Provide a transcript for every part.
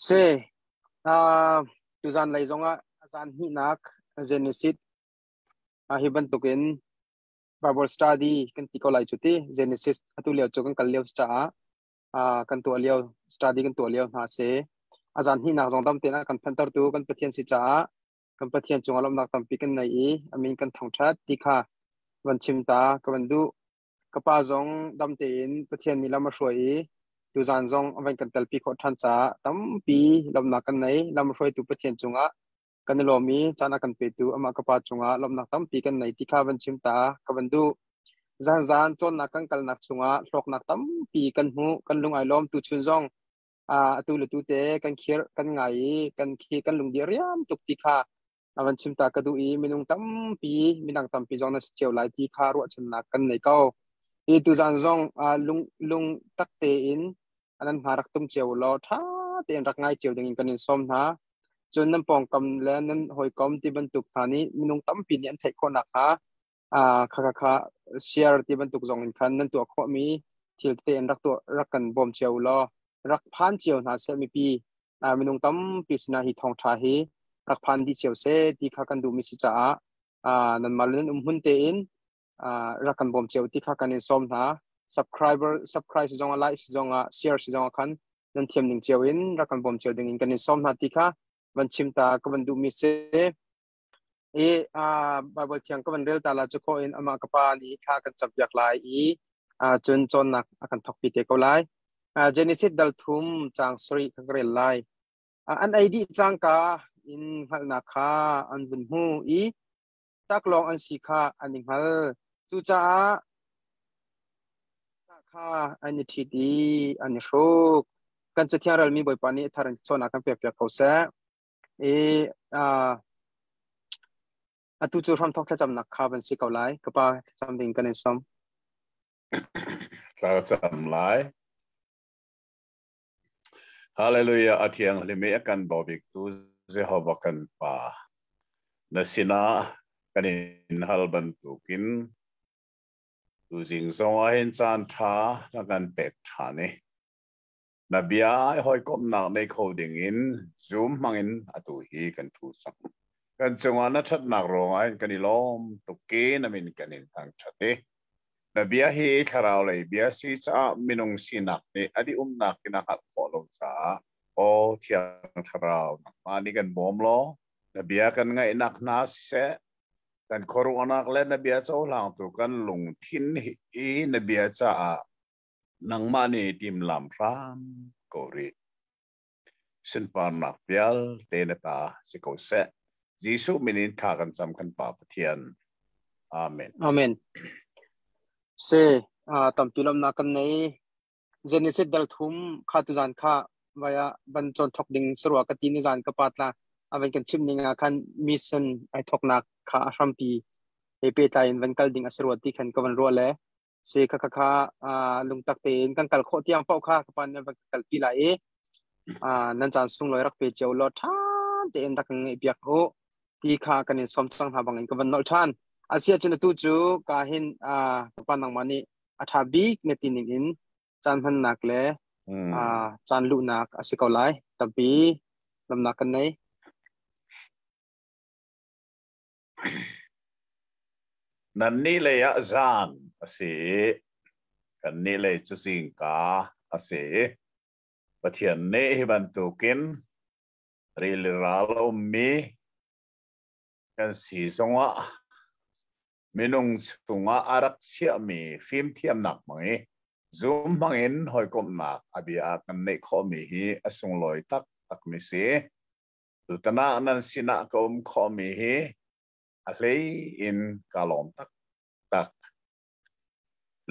เซตุจานไลจงอาจารย์หินักเจเนซิสฮิบันตุกิน Bible study กันที่เขาไลจุดที่ Genesis ตุเลียวจุกันกันเลียวจ้ากันตัวเลียว study กันตัวเลียวนะเซอาจารย์หินักจงตั้มเตนะกันพันตัดตัวกันปะเทียนสิจ้ากันปะเทียนจงอารมณ์นักตั้มปีกันในอามินกันทองชัดที่ค่ะวันชิมตากันดูกป้าจงตั้มเตนปะเทียนนี่ละมาช่วยตุจานจงวันกันเตลปีขอทันจ้าตั้มปีลำนักกันในละมาช่วยตุปะเทียนจงอ่ะกันโลมีจานักกันเปิดูอามากป้าจงอ่ะลำนักตั้มปีกันในที่ค่ะวันชิมตากันดูzan chon na kan kal nak chunga hlok nak tam pi kan hu kan lung ai lom tu chun zong tu le tu te kan khir kan ngai kan khi kan lung dia riam tuk ti kha awan chim ta ka du i minung tam pi minang tam pi zong na cheu lai ti kha ro chen na kan nei kau i tu zan zong lung lung tak te in anan harak tum cheu lo tha te rak ngai cheu ding kan in som na chun nam pong kam le nan hoi kom ti ban tuk thani minung tam pi ni an thai kho nak ha kha share ti ban tuk zong in khan nan tu kho mi thil te en rak tu rak kan bom cheu lo rak phan cheu na se mi pi minung tam pi sina hi thong tha hi rak phan di cheu se ti kha kan du mi si cha nan mal nan hun te in rak kan bom cheu ti kha kan in som na subscribe si zong like si zong share si zong khan nan thiam ning cheu in rak kan bom cheu ding in kan in som na ti kha ban chim ta ka ban du mi se Bible tiang ka ban rel ta la chu ko in ama ka pa ni kha kan chap yak lai chun chon nak akan thok pi te ko lai Genesis dal thum chang sori ka rel lai an id chang ka in hal na kha an bun hu tak long an si kha an hal chu cha kha an thi di an sho kan cha thiaral mi boy pani tharan chona kan pe pe ko sa tu chu ram thok cha cham nak kha ban si ko lai ka pa cham ding kan in somเราจำไลฮาเลลูยาอาทิตย์ลิเมกันบอบิกตูเจฮาวกันป่านัสินากันอินฮัลบันตุกินตูจิงซงอาเห็นจานท่านักันเป็ดท่านี่นับยาหอยกบหนักในโคดิ่งอินซูมมังอินอตุฮีกันทูสังกันจงอานัทัดหนักรองไอ้กันอิล้อมตุกีนมินกันอินทางชัดเนบียฮีทาราวเลยบียซีจ้ามินงสินักนี่อดีนักกินักฟอลโล่จ้าโอเทียงทาราวนักมานี่กันบอมโลนบียกันไงนักนาเสกันโคโรนักเล่นนบียจ้าหลังตัวกันลงทิ้นนบียจ้านังมานี่ทีมลำพรามกอริสินปานักเปียลเตนตาสิโกเซยิสุมินินทากันจำกันป่าเทียนอาเมนอาเมนเซตัมปิลมนักกันในเจเนซิสดัลทุมข้าตุจานข้าวายบรรจงทอกดิ่งสรัวกตินิจานกับปัตลาอาวันกันชิมดิ่งคันมิสันไอทอกนักข้ารัมปีเอเปตายวันกัลดิ่งสรัวที่ขันกับวันรัวเลยเซข้าลุงตักเตนกันกัลโคที่ยังเป้าข้ากับปันวันกัลปีไลนั่นจานสุงลอยรักเปเจียวลอท่าเตนรักเงยเปียกโหที่ข้ากันในสมสังหาบังเงินกับวันนอลชันอาเซียจนตุจูกาหินปันนังมันนี่อัฐบิกเนตินิกินจานพันนักเลยจานลุนักอาศัยเขาไล่ตับปีลำนักกันไหนนั่นนี่เลยอาจารย์อาศัยกันนี่เลยจุสิงกาอาศัยประเทศนี้ให้บรรทุกินรีลราลมีกันสีสงะมินงสุงอารักเชียมีฟิล์มเทียมหนักมั้งซูมมังอินหอยกบหนักอภิอากันในข้อมีฮีอสงลอยตักมิเสตุตนานันสินะกมข้อมีฮีอะไรอินกาลอมตัก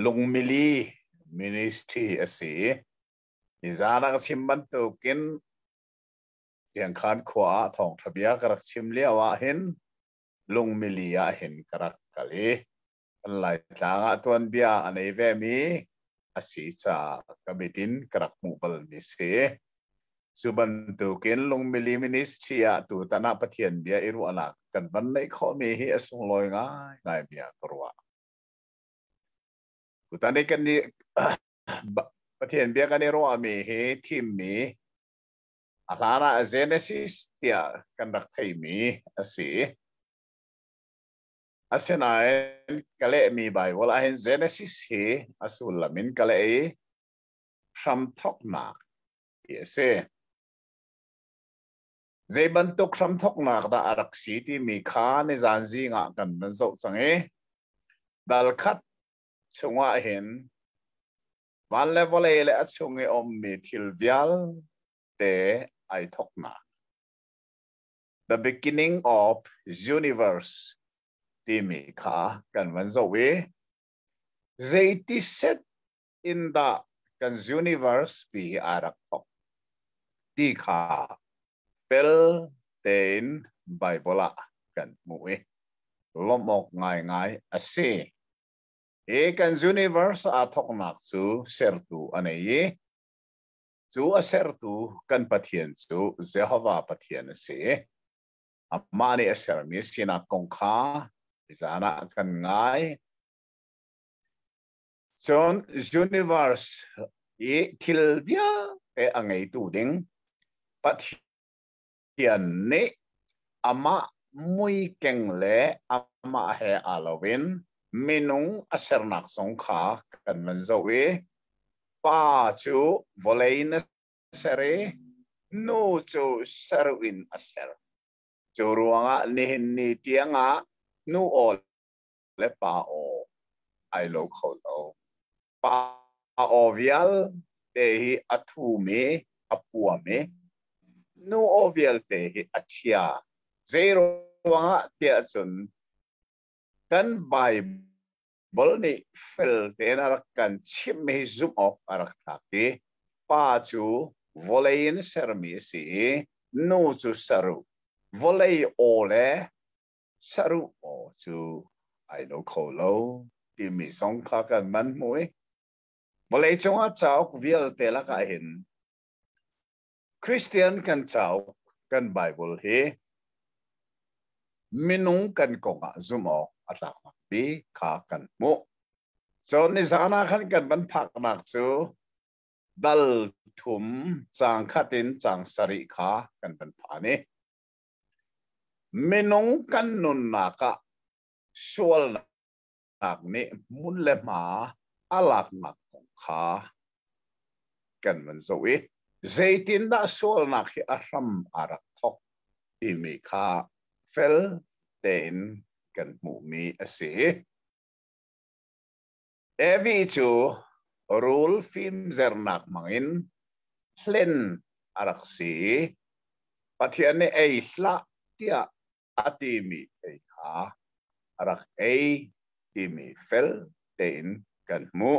ลงมิลีมินิสทรีเอสีนิจานักชิมบันตุกินเสียงขานขวาทองทะเบียกรักชิมเลี้ยวเห็นลงมิลีเห็นกรักกะลีอะไรต่างตัวเบียอันนี้เวมีอาศัยจากบิดินกรักมุบลมิเสสุบันตุกินลงมิลิมินิสเชียตุตนาปะเทียนเบียอิรุอนักกันวันในข้อมีให้สงลอยง่ายเบียกรัวตุตานี้กันนี่ ปะเทียนเบียกันอิรุอมีให้ทีมมี alana Genesis tia kan rak thei mi asi asenain kale mi Bible ahin Genesis hi asul lamin kale e sham thok nak ese zai bantuk sham thok nak da arak si ti mi kha ni zanzi nga kan nan zo change dal khat chunga hin van level le achunge om mi thil vial te ai thok nak the beginning of universe ti mi kha kan van zo we zai ti set in the kan universe bi arak thok ti kha pel ten Bible kan muwe lomok ngai ase e kan universe a thok nak chu sertu anei chu a sertu kan pathian chu Jehovah pathian ase amani aser mi sina kongkha izana kan ngai chon universe e thildia e angai tu ding pathian ne ama mui keng le ama he alowin minung asernak songkha kan manzowe pa chu volein sere no chu serwin aser chu ruanga ni tianga nu ol le pa o ai lo kholo pa o vial te hi athu me apua me nu o vial te hi achia zero wa te chun kan Bible ni fel te na kan chim me zoom off arak thaki pa chu volein sermi si nu chu saru volei ole saru o chu ai lo kholo ti mi song kha kan man mui volei chunga chau vial te la ka hin Christian kan chau kan Bible he minung kan konga zumo atak bi kha kan mu so ni zana khan kan ban phak nak chu dal thum chang khatin chang sari kha kan ban phani minung kan nun naka sual nak ni mun le ma alak nak kha kan man zoe zaitin da sual nak hi aram arak thok imi kha fel ten kan mu mi ase evi chu rule film zernak mangin hlen arak si pathian ei hla tia atimi ei kha arak ei timi fel ten kan mu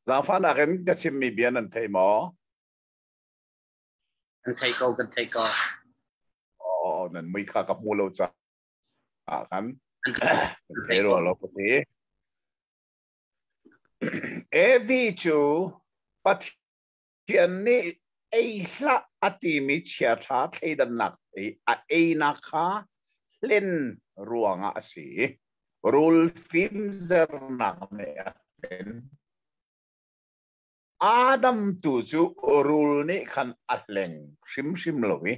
zafan akan kachim mi bian an thei mo kan thei ko nan mi kha kap mu lo cha kan thei ro lo ko ti evi chu pathian ni ei hla atimi chia tha thei dan nak ei na kha len ruanga asi rul film zer nak me Adam tu chu rul ni khan ahleng shim lowi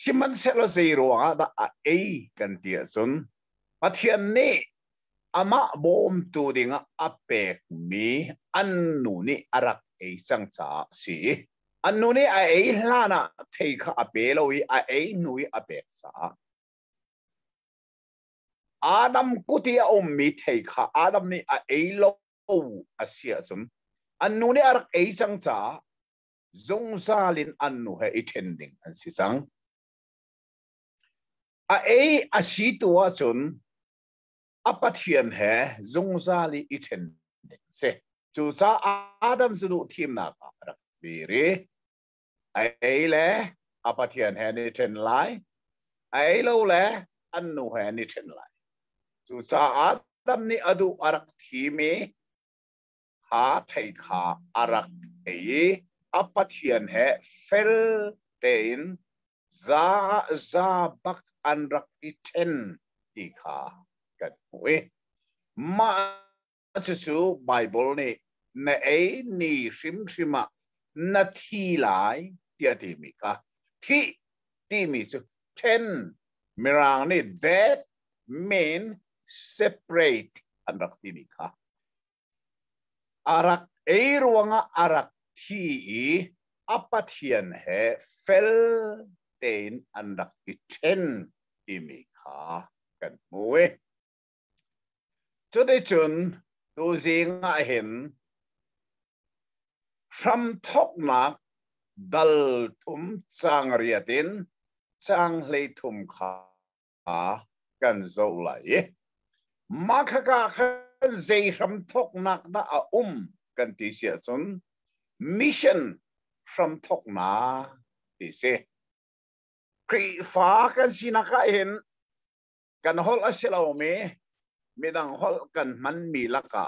siman selo zero da ei kan tia sun pathian ni ama bom tu dinga apek mi annu ni arak ei changcha si annu ni a ei hlana thei kha apelowi a ei nui apek sa Adam kutia mi thei kha Adam ni a ei lo asia chum annu ni arak ei changcha zong zalin annu he attending an si sang a ei asitua chun apathian he zong zali attending se chu cha Adam zu thim na ka rak bi re ai le apathian he ni ten lai ai lo le annu he ni ten lai chu cha Adam ni adu arak thimi ha thei kha arak ei apathian he fel tein za bak anrak iten ti kha kan we ma chu Bible ni na ei ni shima นาทีหลายเดียที่มีค่ะที่มีจุด10มีรางนี่ that mean separate อันรักที่มีค่ะอารักรวงอารักที่อัปเทียนเหเฟลเตนอันรักที่10ที่มีค่ะกันมวยจุดที่จุนดูสิงเห็นรำทกนักดัลทุมจางเรียดินจางเลยทุมขากันโซไลมาขกากันใจรำทกนักน่ากันที่เสียจนมิชชั่นรำทกนักที่เสียครีฟ้ากันสินักเห็นกันฮอลอาศัยเราไม่ดังฮอลกันมันมีลักกะ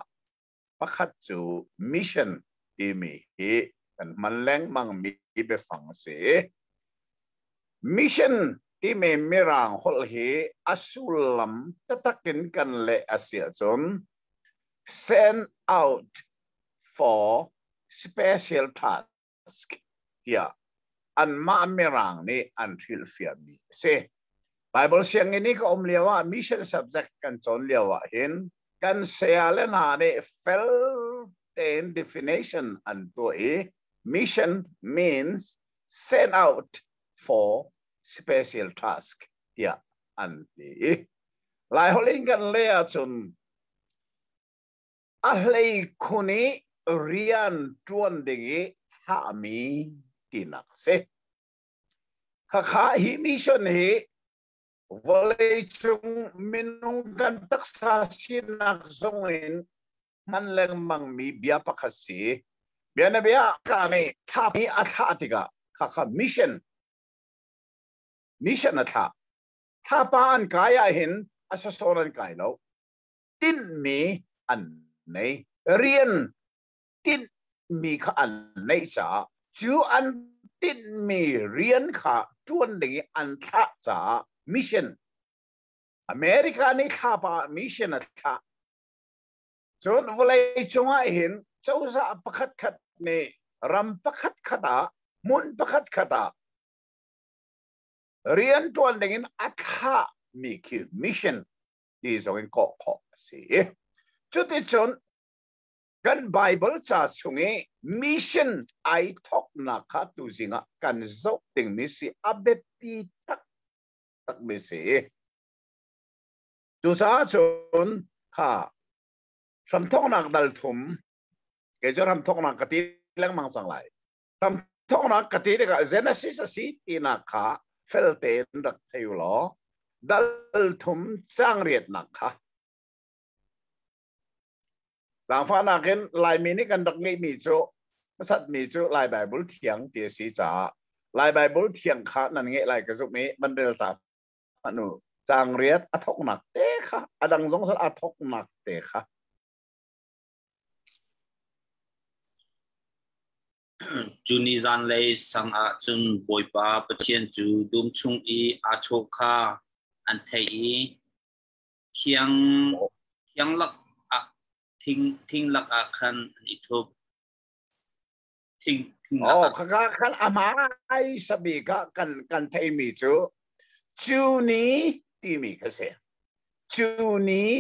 ประคัตจูมิชชั่นที่มีกันมันแรงมังมีไปฟังเสียมิชชั่นที่ไม่ร่างฮอลเฮอสุลัมจะตักกันเลยอาเซียจน send out for special task ที่อันมาไม่ร่างนี่อันฟิลฟิอามีเสียBible เสียงนี้ก็เรียกว่า mission subject กันจนเรียกว่าเห็นกันเสียแล้วนะเนี่ย fell definition อันตัวmission means send out for special task ที่อันนี้หลายคนกันเรียกจนอะไรคนนี้เรียนจวนดิ่งถ้ามีที่นักเสียข้าฮิมิชชั่นวอลเลย์งมินุงกันตักษาสินักทรงอินมันเล่งมังมีเบียปักสีเบียนเบียกันนี่ถ้ามีอัฐาติกะข้ามิชชั่นอัฐาถ้าปานกายเห็นอาศัยโซนันกายแล้วตินมีอันไหนเรียนตินมีข้าอันไหนจ้าจูอันตินมีเรียนข้าจวนดิ่งอันท่าจ้ามิชชั่นอเมริกานี่ข้าพามิชชั่นอัฐาจนเวลาจงเห็นเจ้าจะประคัดขัดนี่รำประคัดขัดมุนประคัดขัดเรียนจวนดิ่งอัฐามีคือมิชชั่นที่จะเป็นข้อสิจุดที่จนกันไบเบิลจะส่งมิชชั่นไอทอกนักตุสิงกันจบดิ่งมิสิอาเบปีตักไม่เสียจุดจนข้ารำทอกนักดัลทุมเกี่ยวกับรำทอกนักกติเรื่องมังสังไหลรำทอกนักกติเรื่องเจเนซิสสิที่นักข้าเฟลเตนรักเทวโลดัลทุมจ้างเรียดนักข้าสังฟานักเห็นลายมินิกันดักนี้มีจุสัตมีจุลายไบเบิลเถียงเตียสีจ่าลายไบเบิลเถียงข้านั่นเงี้ยลายกระสุมีมันเดือดตาอนุจางเรียดอัทกนักเตะค่ะอดังสงสัยอัทกนักเตะค่ะจูนิจันเลยสังอาจุนบอยปาปะเทียนจูดุมชุงอาโชคาอันเทอีเคียงลักอะทิ้งลักอาคันอิทุบทิ้งอ๋อคันอามาไอสบีกะกันเทมีจูนี้ที่มีกระเสียจูนี้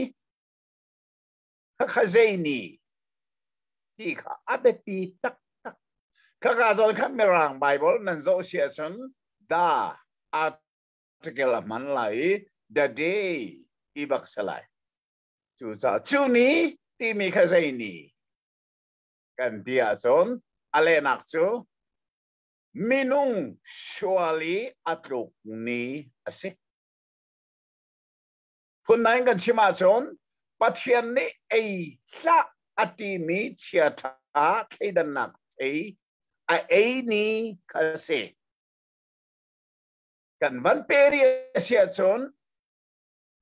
ข้าเจนี่ที่ข้าอาเบปีตักข้าจนข้าไม่ร่างไบเบิลนั่นโจเสียชนดาอาร์ติเคิลมันไหล the day อีบักสลายจูนี้ที่มีข้าเจนี่กันที่อาจนอะไรนักจูมินุงชัวลีอัตรุกนี้สิคุณนายกันชิมาจนปัทยันนี้ไอ้ละอติมีเชียร์ท่าเทดันนักไอ้นี่ก็เสกันวันเปรียเสียจน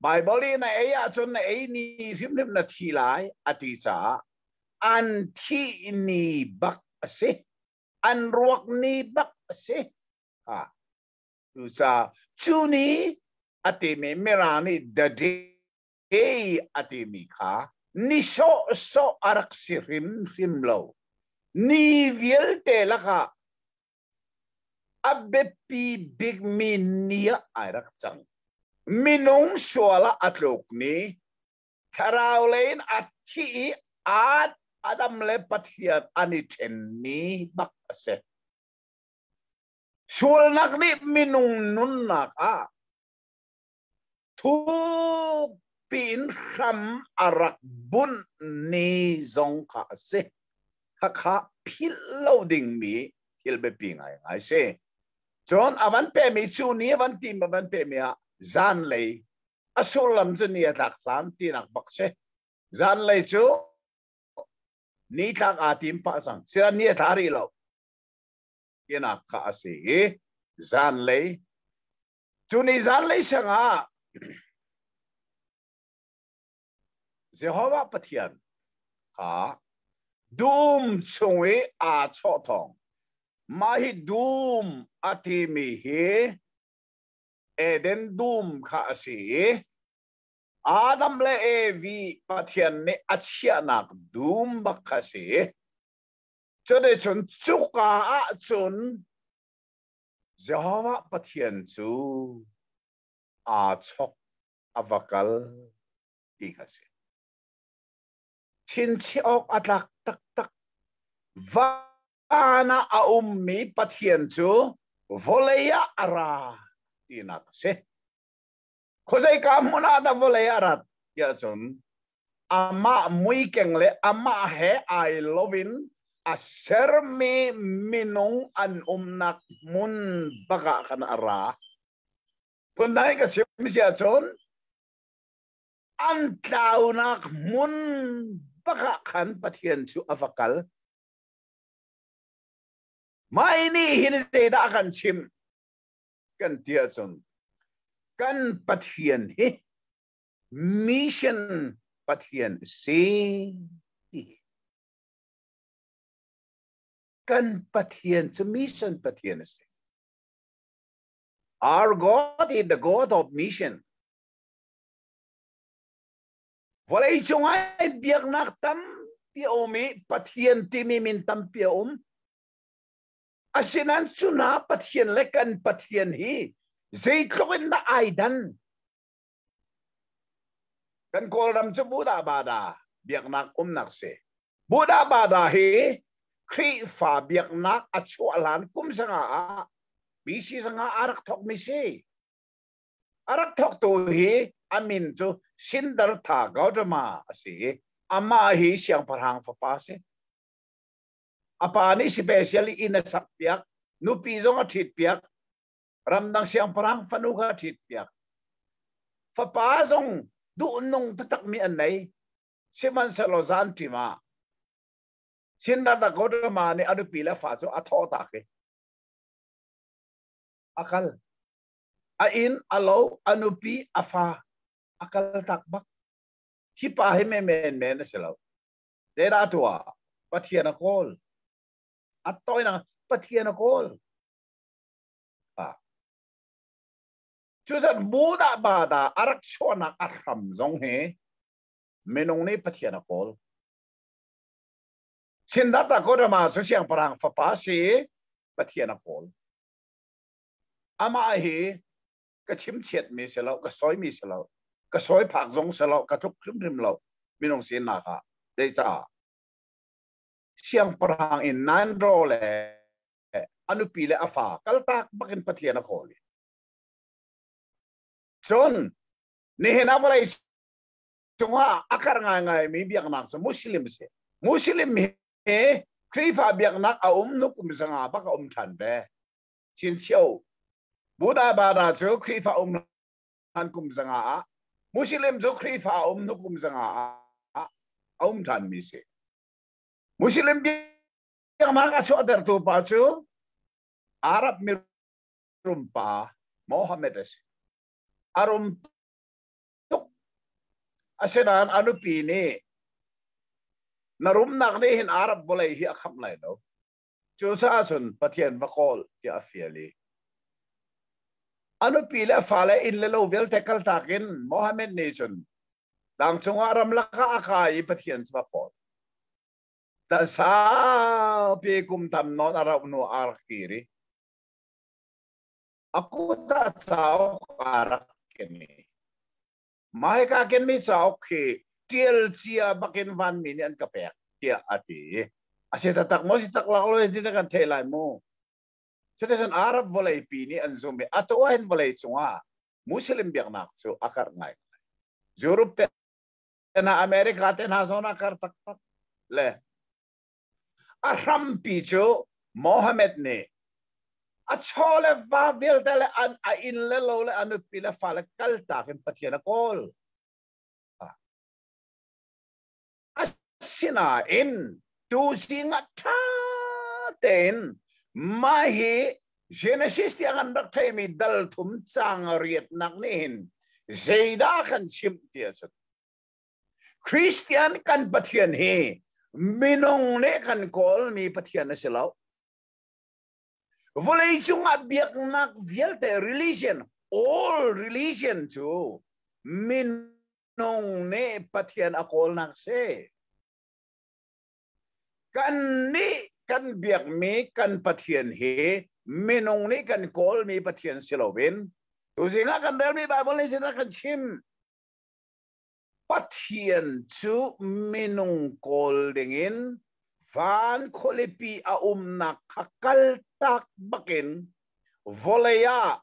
ไบเบิลนี่ไอ้จนไอ้นี่ริมนาทีหลายอติจ่าอันที่นี่บักสิอันรวกนี้บักสิดูซาชูนี้อติมีเมรานี่เดย์อติมีค่ะนิโซอารักสิริมโล ni vial te laka abepi big minia airak chang minung swala atlok ni Tarawlein athi at adam le pathiat ani tenni bak ase sul nak ni minung nun nak a thu pin ram arak bun ni zong kha ase kha phil loading mi hil be pi ngai se John avan pe mi chu ni avan tim avan pe mi a zan le Asulam tu ni atak lan tinak bakse zan lay chu ni tak atim pa sang sila ni atari lo kina ka asi zan lay chu ni zan lay sanga Jehovah pathian ha dum chungwe a chotong mahi dum atimi he Eden dum ka asi Adam le evi pathian ne achia nak dum bakasi chode chun chuka a chun Jehovah pathian chu a chok avakal ikasi chin chiok atlak tak tak vana a ummi pathian chu voleya ara tinak se Khozai ka muna da voleya arat ya chun ama mui kengle ama he I lovin a ser me minung an umnak mun baka kan ara punai ka sim sia chun an taunak mun baka kan pathian chu avakal mai ni hin te da kan chim kan tia chun kan pathian he mission pathian se kan pathian to mission pathian se our God is the God of mission volai chungai biak nak tam pi omi pathian timi min tam pi asinan chuna pathian lekan pathian hi Zaitlogin na aidan kan kolam chu Buddha bada biak nak nak se Buddha bada hi kri fa biak nak achu alan kum sanga bisi sanga arak thok mi se arak thok tu hi amin chu sindar tha gautama ase ama hi siang parhang fa pa se apa ni specially in a sak piak nu pi zong a thit piak Ramdang siang parang fanuga tit piak. Fapazong doon nung tatak mi anay si Mansalo Zantima. Sinada ko naman ni ano pila faso at hotake. Akal. Ain alaw anupi afa. Akal takbak. Hipahe me men na silaw. Dera atua. Patiyan na call. At to'y na patiyan na call. Chusan Buddha bada arak shona akham zong he menong ni pathian akol sindata ko ma so siang parang fapa si pathian akol ama hi ka chim chet mi selo ka soi mi selo ka soi phak zong selo ka thuk khrim rim lo menong sin na ka dei cha siang parang in nan ro le anu pile afa kaltak bakin pathian akol John, ni henafalay chunga akar nga mi biak nak sa Muslim se. Muslim he krifa biak nak nuk kumsanga baka tande. Chin chiao. Buddha bada cho krifa han kumsanga. Muslim cho krifa nuk kumsanga tan mi se. Muslim biak nak acho adar tu pa cho Arab mi rumpa Mohammed se. Arum tuk asenan anu pini narum nak ni hin Arab boleh hi akham lai do chusa asun pathian bakol ti afiali anu pila fale in lelo vel tekal takin Mohammed nation dang chunga aram laka akai pathian bakol ta sa pi kum tam non ara no arkiri aku ta sao arak keni mai ka ken mi sao khi tiel chia bakin van min an ka pek tia ati asita tak mo si tak lo di kan thelai mo citizen arab volay pini an zumbi atuahin volay chunga muslim biak nak so akar ngai Europe te na America te na zona kar tak tak le aram picho Mohammed ne achole va vel tele an a in le lo le anu pila fala kalta fen patiana kol asina in tu singa ta ten mahi Genesis yang hendak temi dal tum cang riet nak nin Zeda kan sim tiasa Christian kan patian he minong ne kan kol mi patian na silaw volay chunga biak nak vielte religion all religion too minong ne patian akol nak se kan ni kan biak mi kan patian he minong ni kan kol mi patian silawin tu singa kan dal mi Bible ni sina kan chim patian chu minong kol dingin van kolipi a na kakal tak bakin volaya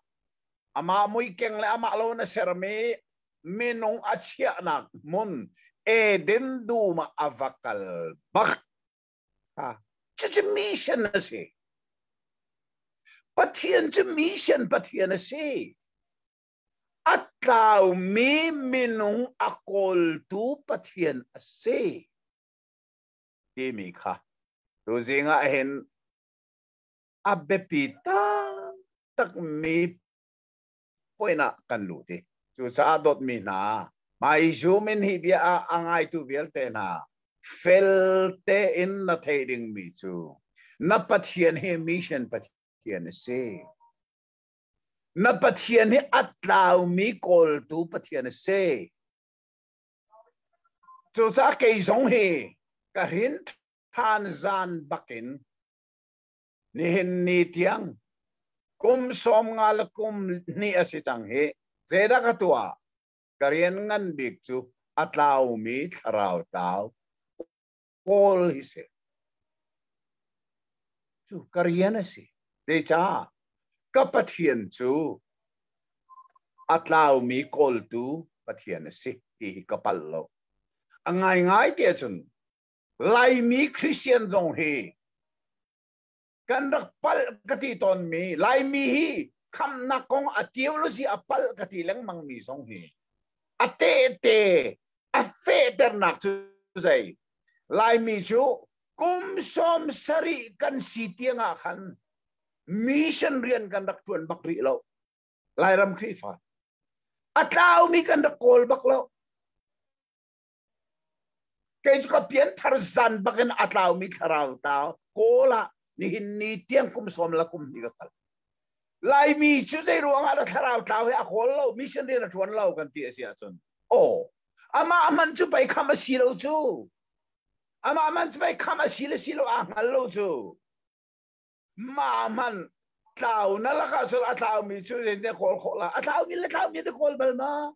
ama muy keng le ama lo na sermi minong achia nak mun den duma avakal bak ha mission na si patian chu mission patian na si atlaw mi minong akol tu patian ase Kimi ka. Tu zinga hen abepita tak mi poina kan luti. Tu sa dot mi na. Mai zumin hibia angai tu velte na. Felte in na trading mi tu. Na pathian he mission pathian se. Na pathian he atlaw mi kol tu pathian se. Tu sa kay zong he. Karin tan zan bakin nihin ni tiang kum som ngal kum ni asitang he zeda katua karian ngan bikchu atlaw mi tharau tau kol hise chu karian asi de cha kapathian chu atlaw mi kol tu pathian asi hi kapallo angai ngai te chun lai mi Christian zong he kan rak pal kati ton mi lai mi hi kham na kong a theology apal kati lang mang mi zong he ate te a fe ter nak chu zai lai mi chu kum som sari kan si tianga khan mission rian kan dak tuan bakri lo lai ram khri fa atlaw mi kan dak kol bak lo kay ka pian tarzan bagan atlaw mi tharau tao kola ni hinni tiang kum som la kum ni ka lai mi chu zai ruang ala tharau tao he akol lo mission de na tuan lo kan ti asia chon o ama aman chu bai khama silo chu ama aman chu bai khama silo angal lo chu ma man tao na la ka so atlaw mi chu ne kol khola atlaw mi de kol bal ma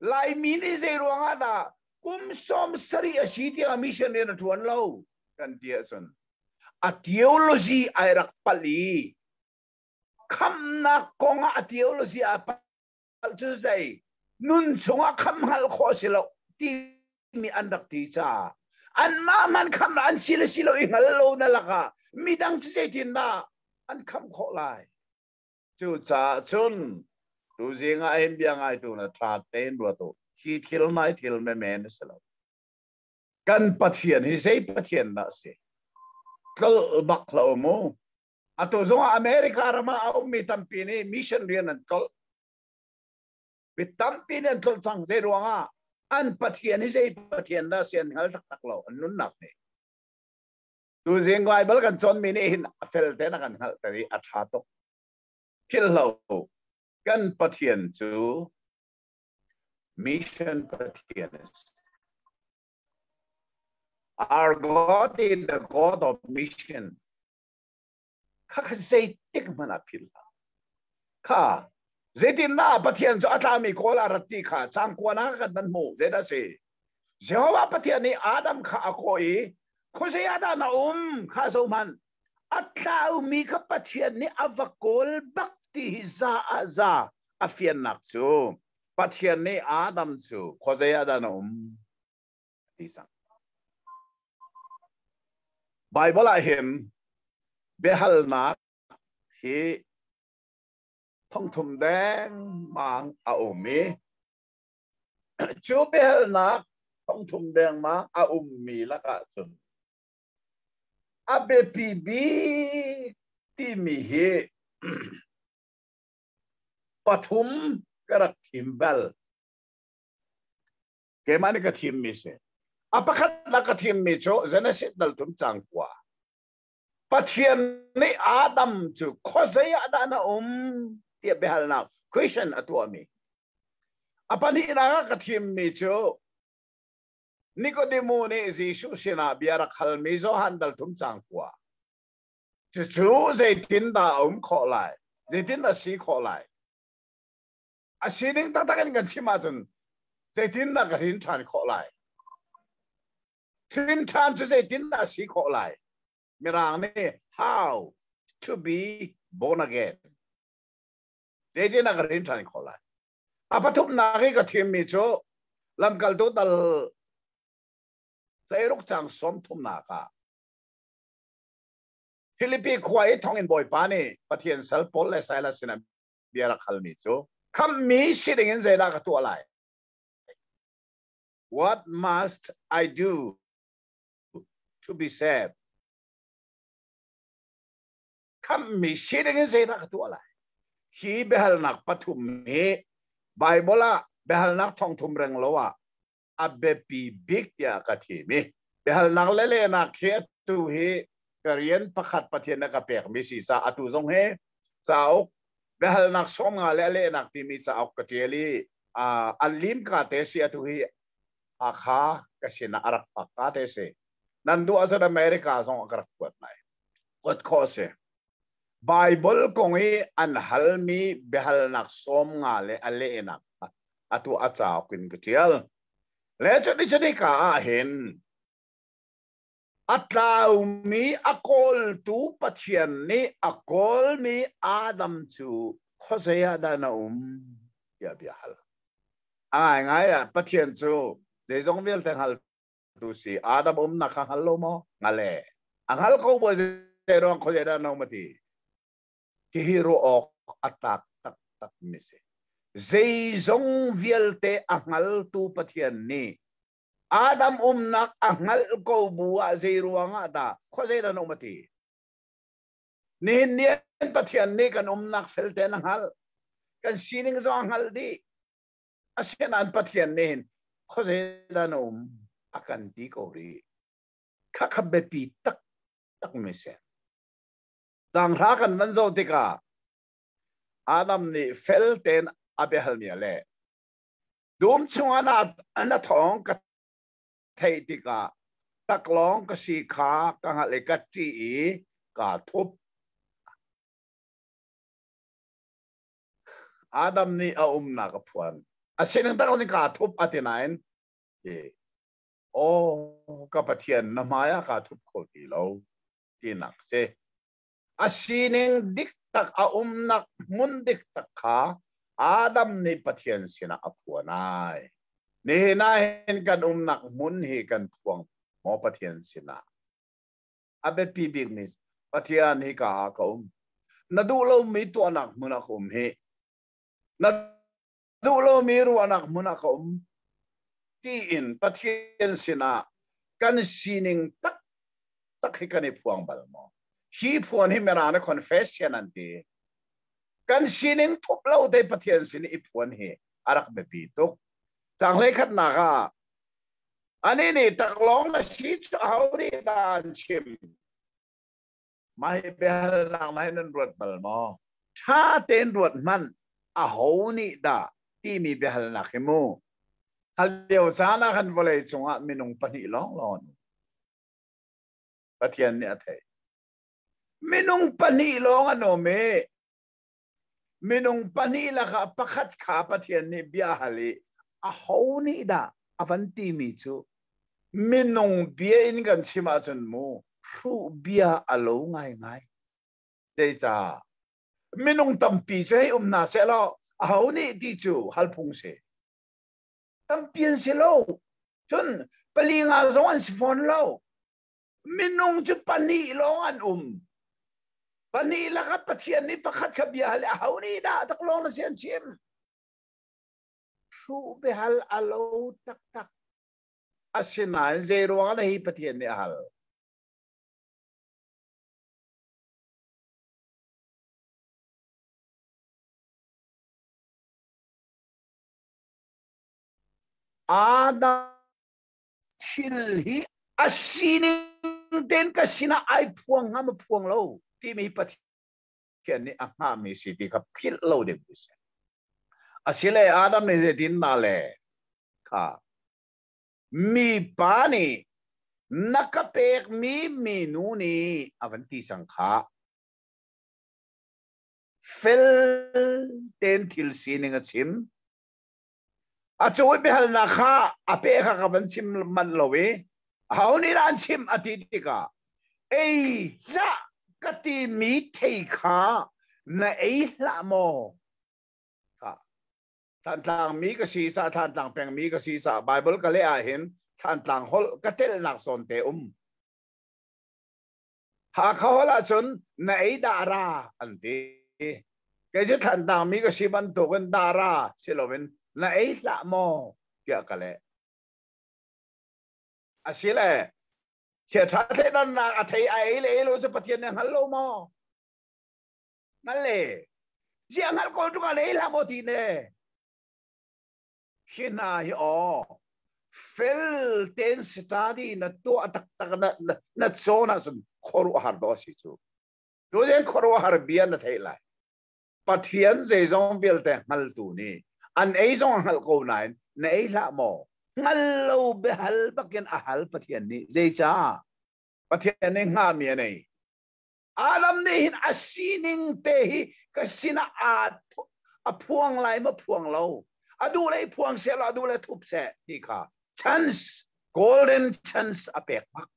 lai mi ni zai ruang ala kum som sari asiti a mission na tuan lo kan tia son a theology ay rakpali kham na konga a theology a pal chu sai nun chunga kham hal kho silo ti mi andak ti cha an ma man kham an silo ingal lo na laka midang chu sai tin na an kham kho lai chu cha chun tu zinga em biang ai tu na tha ten ro to khi thil mai thil me men selo kan pathian hi sei pathian na se kal bakla mo ato zo America rama au mi tampini mission rian an kal mi tampini an kal sang se ruanga an pathian hi sei pathian na se an hal tak lo an nun nak ne tu zing wai bal kan chon mi ne hin fel te na kan hal tari atha to khil lo kan pathian chu mission patianes our God is the God of mission ข้าเจติกมันอภิลาข้าเจติน่าปะเทียนจะอัตรามีโคลารัติข้าจังกวนากันมันหมู่เจดาเซเจ้าว่าปะเทียนนี้อาดัมข้าโคอีคุเสียดานาข้าสมันอัตรามีข้าปะเทียนนี้อวกอลบักติฮิซาอาซาอฟิยนนักจูปะเทียนนี้อาดัมจูคุเสียดานาที่สังไบเบิลเห็นเบลนักฮีทองทุ่มแดงมังอาอุมีจูเบลนักทองทุ่มแดงมังอาอุมีละก็จุนอาเบปีบีที่มีเฮปฐุมกระทิมเบลเกมันนี่กระทิมมิเซอาปะขัดละกระทิมมิโจเจเนสิตดัลตุมจังกว่าปะเทียนนี่อาดัมจูโคเซียดานาเทียบเบลนักคริสเตียนตัวมีอาปะนี่นากระทิมมิโจนิโคดิมูนี่จิชูสินาเบียรักฮัลมิโซฮันดัลตุมจังกว่าจู่ๆเจตินดาขอไลเจตินดาสีขอไลอาศีนิงตั้งแต่กันชิมาจนเจตินดากระทินชันขอไลทินชันจะเจตินดาสีขอไลมีรางนี่ how to be born again เจตินดากระทินชันขอไลอาปทุมนาคีกระทิมมิโจลำกัลตุดัลเซรุกจังสมทุมนาคาฟิลิปปีควายท้องอินบอยปานี่ปะเทียนเซลปอลและไซลัสนะเบียรักฮัลมิโจคำมีสิ่งเงินเจดากตัวอะไร What must I do to be saved คำมีสิ่งเงินเจดากตัวอะไรฮีเบลนักปฐุมนี้ไบเบิลเบลนักท่องทุ่มเริงโลวะอับเบปีบิกยากะทีมีเบลนักเล่นักเขียตุฮีกเรียนประคัดปะเทียนนักเปียกมิสิสาอตุจงเฮสาวเบลนักสมงาเล่นักที่มิสาวกะเจลีอัลลิมกาเตสิอตุฮีอาคากะชินาอารักปากกาเตสินันดูอาซาดอเมริกาส่งอักรักปวดไหนปวดคอเสไบเบิลคงฮีอันฮัลมีเบลนักสมงาเล่นักอตุอาจาวกินกะเจียลและจุดนี้จะได้กาเห็นอัตรามีอักอลตูปะเทียนนี้อักอลมีอาดัมจูขอเสียดานาอย่าเบียฮัลง่ายปะเทียนจูเดี๋ยวจงเวลแต่ฮัลดูสิอาดัมนักฮัลโลโมงั้นแหละฮัลเขาบอกเจรองขอเสียดานามาทีที่ฮีโร่ออกอัตตักมิเซเจจงเวลแต่ฮัลตูปะเทียนนี้อาดัมนักอัลกูบัวเจรัวงาตาข้อเจดานอมตีนี่เนี่ยปะเทียนนี่กันนักเฟลเตนฮัลกันซีนิงจงฮัลดีอาเซียนปะเทียนนี่ข้อเจดานอมอากันดีกรีข้าขับเบปีตักมิเซจังรักกันมันโจติกาอาดัมนี่เฟลเตนอาเบฮัลเนี่ยแหละดูมชวนาอันท้องกับไทยติกาตักล้องกสีขากังหัลกัดจีกาทุบอาดัมนี่เอานักพวนอาเซนังตักนี่กาทุบอาทินัยน์โอ้กับปะเทียนน้ำมายากาทุบคนที่เราที่นักเสอาเซนังดิกตักเอานักมุนดิกตักขาอาดัมนี่ปะเทียนสินะพวนนายนี่นายเห็นกันนักมุนให้กันทวงหมอปะเทียนสินะอาเบปีบิกนี่ปะเทียนให้กาเขานาดูเรามีตัวนักมุนักเฮนาดูเรามีรัวนักมุนักที่อินปะเทียนสินะกันสินิงตักให้กันพวงบัลมอชีพวงให้เมรานะคอนเฟสชันนั่นดีกันสินิงทุบเราได้ปะเทียนสินะพวงให้อารักเบปีตุกจังเลยขัดหนักอันนี้นี่ตักล้องนะชีชเอาดีดานชิมไม่เบลนักไม่นั่นรวดบัลมอถ้าเต้นรวดมันอาหูนี่ด่าที่มีเบลนักมูฮัลเดียวซานะขันวลัยจงอ่ะมีนงปนิร้องร้อน ปะเทียนเนี่ยเถมินุงปนีลองอันโนเมมินุงปนีละค่ะประคัดขาปะเทียนนี่เบียฮัลีอาหูนี่ด่าอวันตีมิจูมินุงเบียอินกันชิมาจนมูรูเบียอโลง่ายง่ายเจ้ามินุงตั้มปีเสียนาเสลาอาหูนี่ดีจูฮัลพุงเสตั้มเปลี่ยนเสลาจนปลีงาสวรรค์สฟอนเล่ามินุงจะปนีลองอันปนีละครับปะเทียนนี่ประคัดขบียฮัลอาหูนี่ด่าตักลองนะเสียนชิมรูเบฮัลอโลตักอาศินาเจรวงอะไรปะเทียนนี่ฮัลอาดาชิลฮีอาศินิเดนกัสินาไอพวงงามพวงเราที่มีปะเทียนนี่อ่ะมีสิทธิ์กับพิลเราเด็กดิเซอาศิเลอาดัมเนี่ยจะดินนาเลค่ะมีปานีนักเปกมีเมนูนี้อวันที่สังขะเฟลเตนทิลซีนิงชิมอาจจะไปหันนักะอาเปกกับวันชิมมันเลวเฮานี่ร้านชิมอาทิตย์ก็เอ้ยละกติมีเทขาในเอ้ละโมค่ะท่านต่างมีกษีสาท่านต่างแปลงมีกษีสาไบเบิลก็เลยเห็นท่านต่างฮอลก็เตลนักสนเตหากเขาละจนในดาราอันที่แกจะท่านต่างมีกษีบันตุกันดาราเชลวินในละโมเกี่ยวกันเลยอาศิเลเชื่อท่านเทนันนักอัฐิไอเลยเราจะปฏิญญาฮัลโหลโมนั่นเลยเจ้าฮัลโหลทุกอะไรละโมทีเนี่ยขี้น่าหิอเฟลเทนสตาดีนัดตัวตักนัดโซนัสขรุหาร์ดอสิจูดูเจนขรุหาร์เบียนนัดเฮลัยปะเทียนเจจงเฟลเตฮัลตูนี่อันเอจงฮัลโกนายในละโมฮัลโลเบฮัลบักยันอาฮัลปะเทียนนี่เจจ้าปะเทียนนี่งามีอะไรอาลัมนี่หินอาศินิงเตหิกสินาอาพวงไลมาพวงเราอาดูเลยพวงเสียละดูเลยทุบเสียที่ค่ะ chance golden chance อาเปกมัก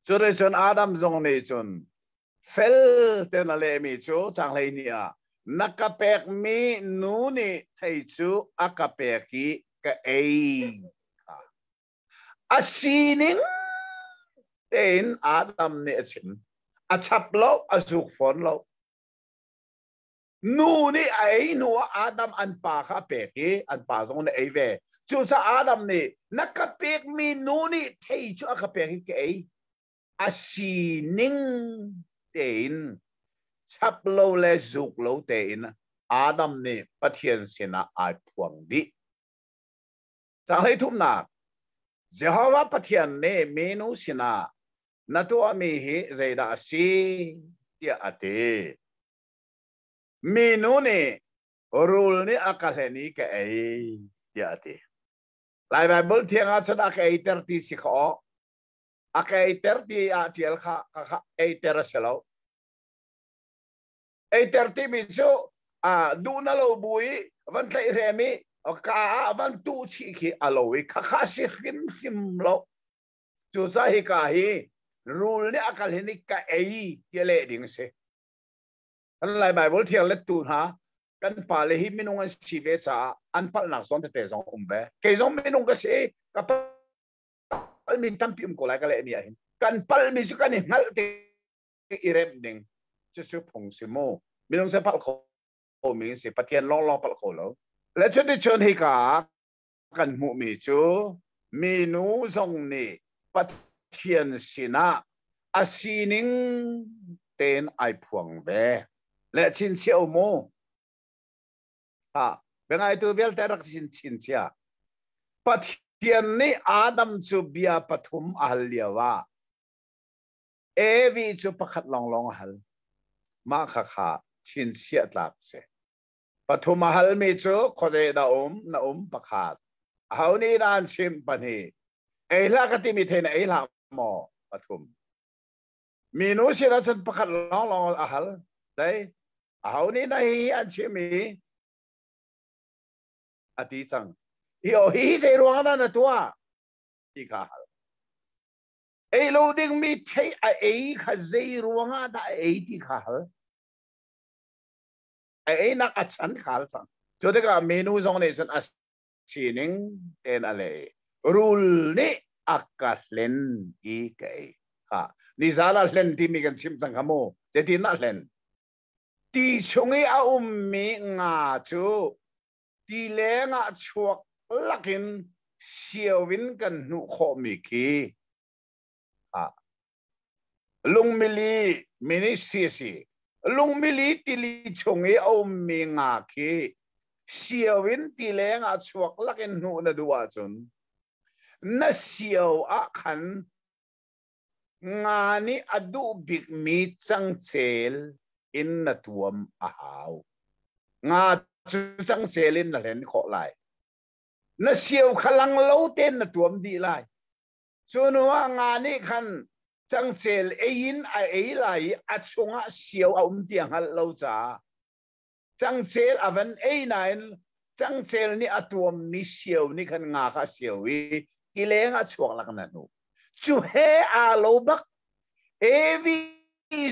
สุดท้ายจนอาดัมจงในจนเฟลเตนอะไรมีจูจังเลยเนี่ยนักเปกมีนูนี่ไทจูอากเปกีก็เอค่ะอาศินิงเต็นอาดัมเนี่ยสินอาชับเราอาสุกฝนเรานูนี่ไอ้หนูอาดัมอันป่าข้าเปกีอันป่าตรงนี้ไอ้เวจูซาอาดัมนี่นักเปกมีนูนี่เที่จูอากเปกีก็ไอ้อาศินิงเต็นชับเราและสุกเราเต็นอาดัมนี่ปะเทียนสินะไอ้พวงดิจังให้ทุกนักเจ้าว่าปะเทียนเนี่ยเมนูสินะนัตัวมีเหตุใจดาสีที่อาเตเมนูนี่รูลนี่อาการนี้ก็ไอ้ที่อาเตไลฟ์ไบเบิลที่งานสนักไอ้เตอร์ตีสิขออาไอ้เตอร์ตีอาเทียลค่ะไอ้เตอร์เสลาไอ้เตอร์ตีมิจูดูนั่นเราบุยวันที่เรมีก้าวันตุชิคีอโลวิข้าสิขิมเราจูซาฮิกาฮีรูลนี่อาการนี้ก็ไอ้ที่เล่ดิ้งเสอะไรไบเบิลที่เล็ดตูนฮะกันป่าเลยฮิมินุงสิเวซ่าอันพัลนักสอนเตะจงเบะเกจงมินุงก็เสกับพัลมินตั้มพิมก็ไล่กันเลยนี่เห็นกันพัลมิสุกันนี่ฮัลที่อิเรมดิงจะสุพงสิโมมินุงเสพัลโคมิงสิปะเทียนลองพัลโคแล้วและชุดที่ชนฮิกากันมุมิจูมินุซงนี่ปะเทียนสินะอาศินิงเต็นไอพวงเวและชินเชียวโมเป็นไงตัวเวลแต่รักชินเชียปะเทียนนี่อาดัมจูเบียปฐุมอัลเลียวะเอวีจูประคัดลองฮัลมาข้าชินเชียตลักเสปฐุมฮัลมีจูขอเจดานะประคัดเฮานี่ด้านชิมปนี ละก็ที่มีเทนละหมอปฐุมมีนู้สิรัสันประคัดลองอาหารได้เอานี่ในอันเชื่อมีอธิสังฮิโอฮิเซรวงนั่นตัวที่ข้าลูดิ้งมีเทข้าเซรวงนั่นที่ข้านักอัจฉริยะสังจุดก็เมนูทรงนี้สันอัศชินิงเอ็นอะไรรูลนี่อักกัดเล่นอีกไอ้นี่ซาลาเล่นที่มีกันชิมสังขโมจะที่นั่นเล่นที่ชงให้อามีงาจูที่เลี้ยงชวกลักินเสียวินกันนุขมิกีลุงมิลีมินิซีลุงมิลีที่ลิชงให้อามีงาคีเสียวินที่เลี้ยงชวกลักินนุนดูว่าจุนน่าเสียวขันงานนี้อดูบิกมีจังเซลอินนัทวมอาหาวงาจังเซลินนั่นเห็นขอไลน่าเสียวขลังเล่าเต้นนัทวมดีไลส่วนว่างานนี้ขันจังเซลเอินไลอัดชงะเสียวเอาเตียงฮัลเล่าจ้าจังเซลอวันนั่นจังเซลนี่อัตวมมีเสียวนี่ขันงาข้าเสียววีกิเลงอัดชวกลักนั่นนูจูเฮอาโลบักวี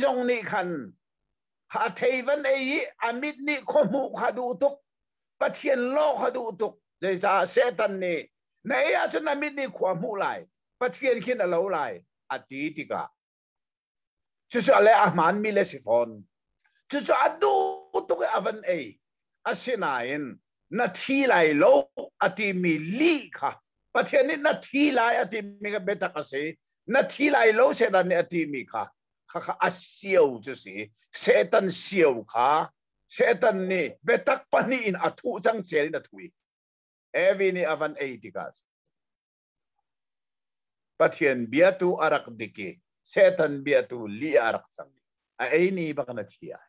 จงนี่ขันข้าเทวันอามิดนี่ขมุข้าดูตุกปะเทียนโลข้าดูตุกเดี๋ยวเซตันนี่ในอาชนามิดนี่ขวามุไลปะเทียนขินอะไรไลอดีติกาจุดอะไรอามันมิเลสิฟอนจุดอดูตุกอาวันอาศินาอินนาทีไลโลอติมิลีค่ะปะเทียนนี่นาทีไลอติมิกับเบตักเสนาทีไลโลเสดันนี่อติมิค่ะข้าอาเซียวจุสิเซตันเซียวค่ะเซตันนี่เบตักปนีอินอัตุจังเจรินทุยวีนี่อาวันติกาปะเทียนเบียตูอารักดิกีเซตันเบียตูลีอารักสังนี่บักนาทีอ่ะ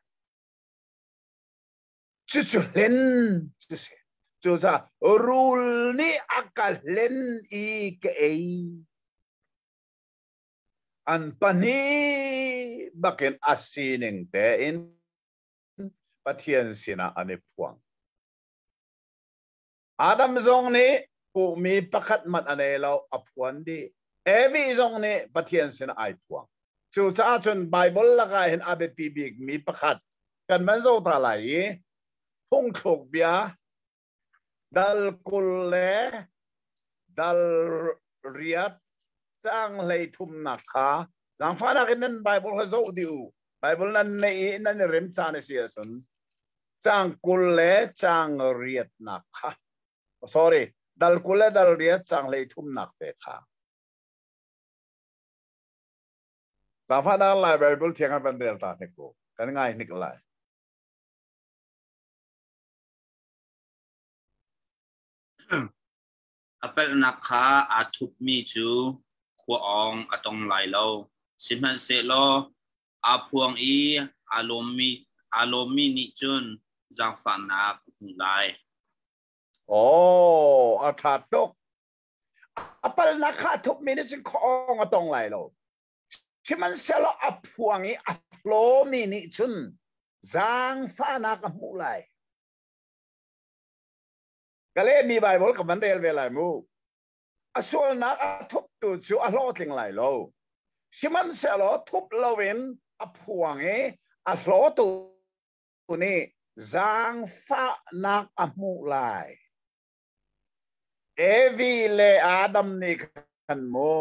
จุเล่นจุสิจุซารูลนี่อักเล่นอีกอันปนีบักเอ็นอาศีนิงเตอินปะเทียนสินะอันนี้พวงอาดัมซงนี่ผู้มีประคัดมัดอันนี้เราอภวนดีวีซงนี่ปะเทียนสินะไอพวงจุจ้าจนไบเบิลละกันเห็นอาเบปีบิกมีประคัดกันมันโซตาไหลพุ่งขลุกเบียดัลกุลเลดัลเรียดจังเลยทุ่มนักขาจังฟ้านักนั้นไบเบิลเขาโซดิวไบเบิลนั้นในนั้นเริ่มจานเสียสนจังกุลเลจังเรียดนักขา sorry ดัลกุลเลดัลเรียดจังเลยทุ่มนักเตะขาจังฟ้านักไลไบเบิลเทียงกันเป็นเรื่องต่างนิโก้กันง่ายนิกไลapel nakha athup mi chu khuang atong lai lo simhan se lo aphuang alomi ni chun jang fa na lai athatok apel nakha thup mi ni chun khong atong lai lo simhan se lo aphuang alomi ni chun jang fa na ka mu laiก็เลยมีไบเบิลกับมันเรียนเวลามูส่วนนักทุบตัวจูอโลทิ้งไหลโลชิมันเสลอทุบโลเวนพวงอโลตัวนี้จางฟ้านักมูไหลวีเลอาดัมนี่ขันมู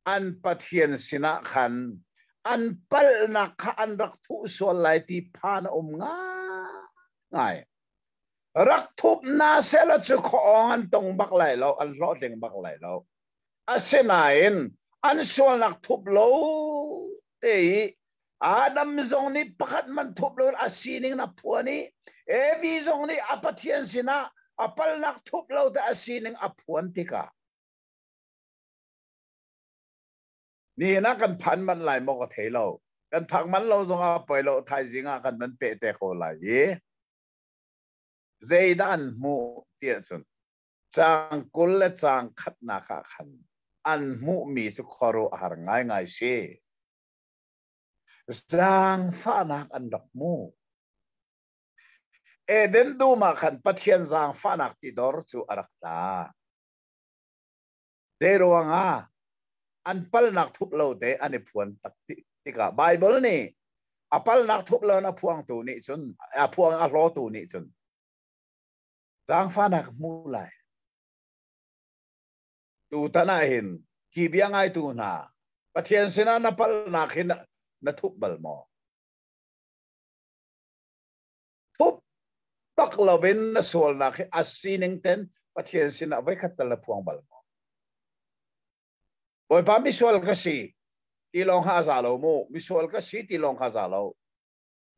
อันปะเทียนสินะขันอันเปิลนักอันรักทุส่วนไหลที่พานง่ายรักทุบนาเซลจุขอันตรงบักไหลเราอันรอดเองบักไหลเราอาเซนายนอันส่วนรักทุบเราอาดัมจงนี้ประคัดมันทุบเราอาศีนิงนับพวนี้วีจงนี้อปะเทียนสินะอปัลนักทุบเราแต่อาศีนิงอพวนติกานี่นะกันพันมันไหลมอกเทเรากันพักมันเราจงเอาไปเราไทยสิงากันมันเปะแต่โคไหลเจดันมูเตียนสุนจางกุลและจางขัดนาคาขันอ an mu mi su khoro har ngai ngai se zang fa nak an dok mu eden du ma khan pathian zang fa nak ti dor chu arak ta zero anga an pal nak thup lo te ani phuan tak ti ka bible ni apal nak thup lo na phuang tu ni chun a phuang a lo tu ni chun zang fa nak mu lai tu ta na hin ki biang ai tu na pathian sina na pal nak hin na thup bal mo thup tak lovin na sol nak asining ten pathian sina vai khat la phuang bal mo boy pa mi sol ka si ti long ha za lo mo mi sol ka si ti long ha za lo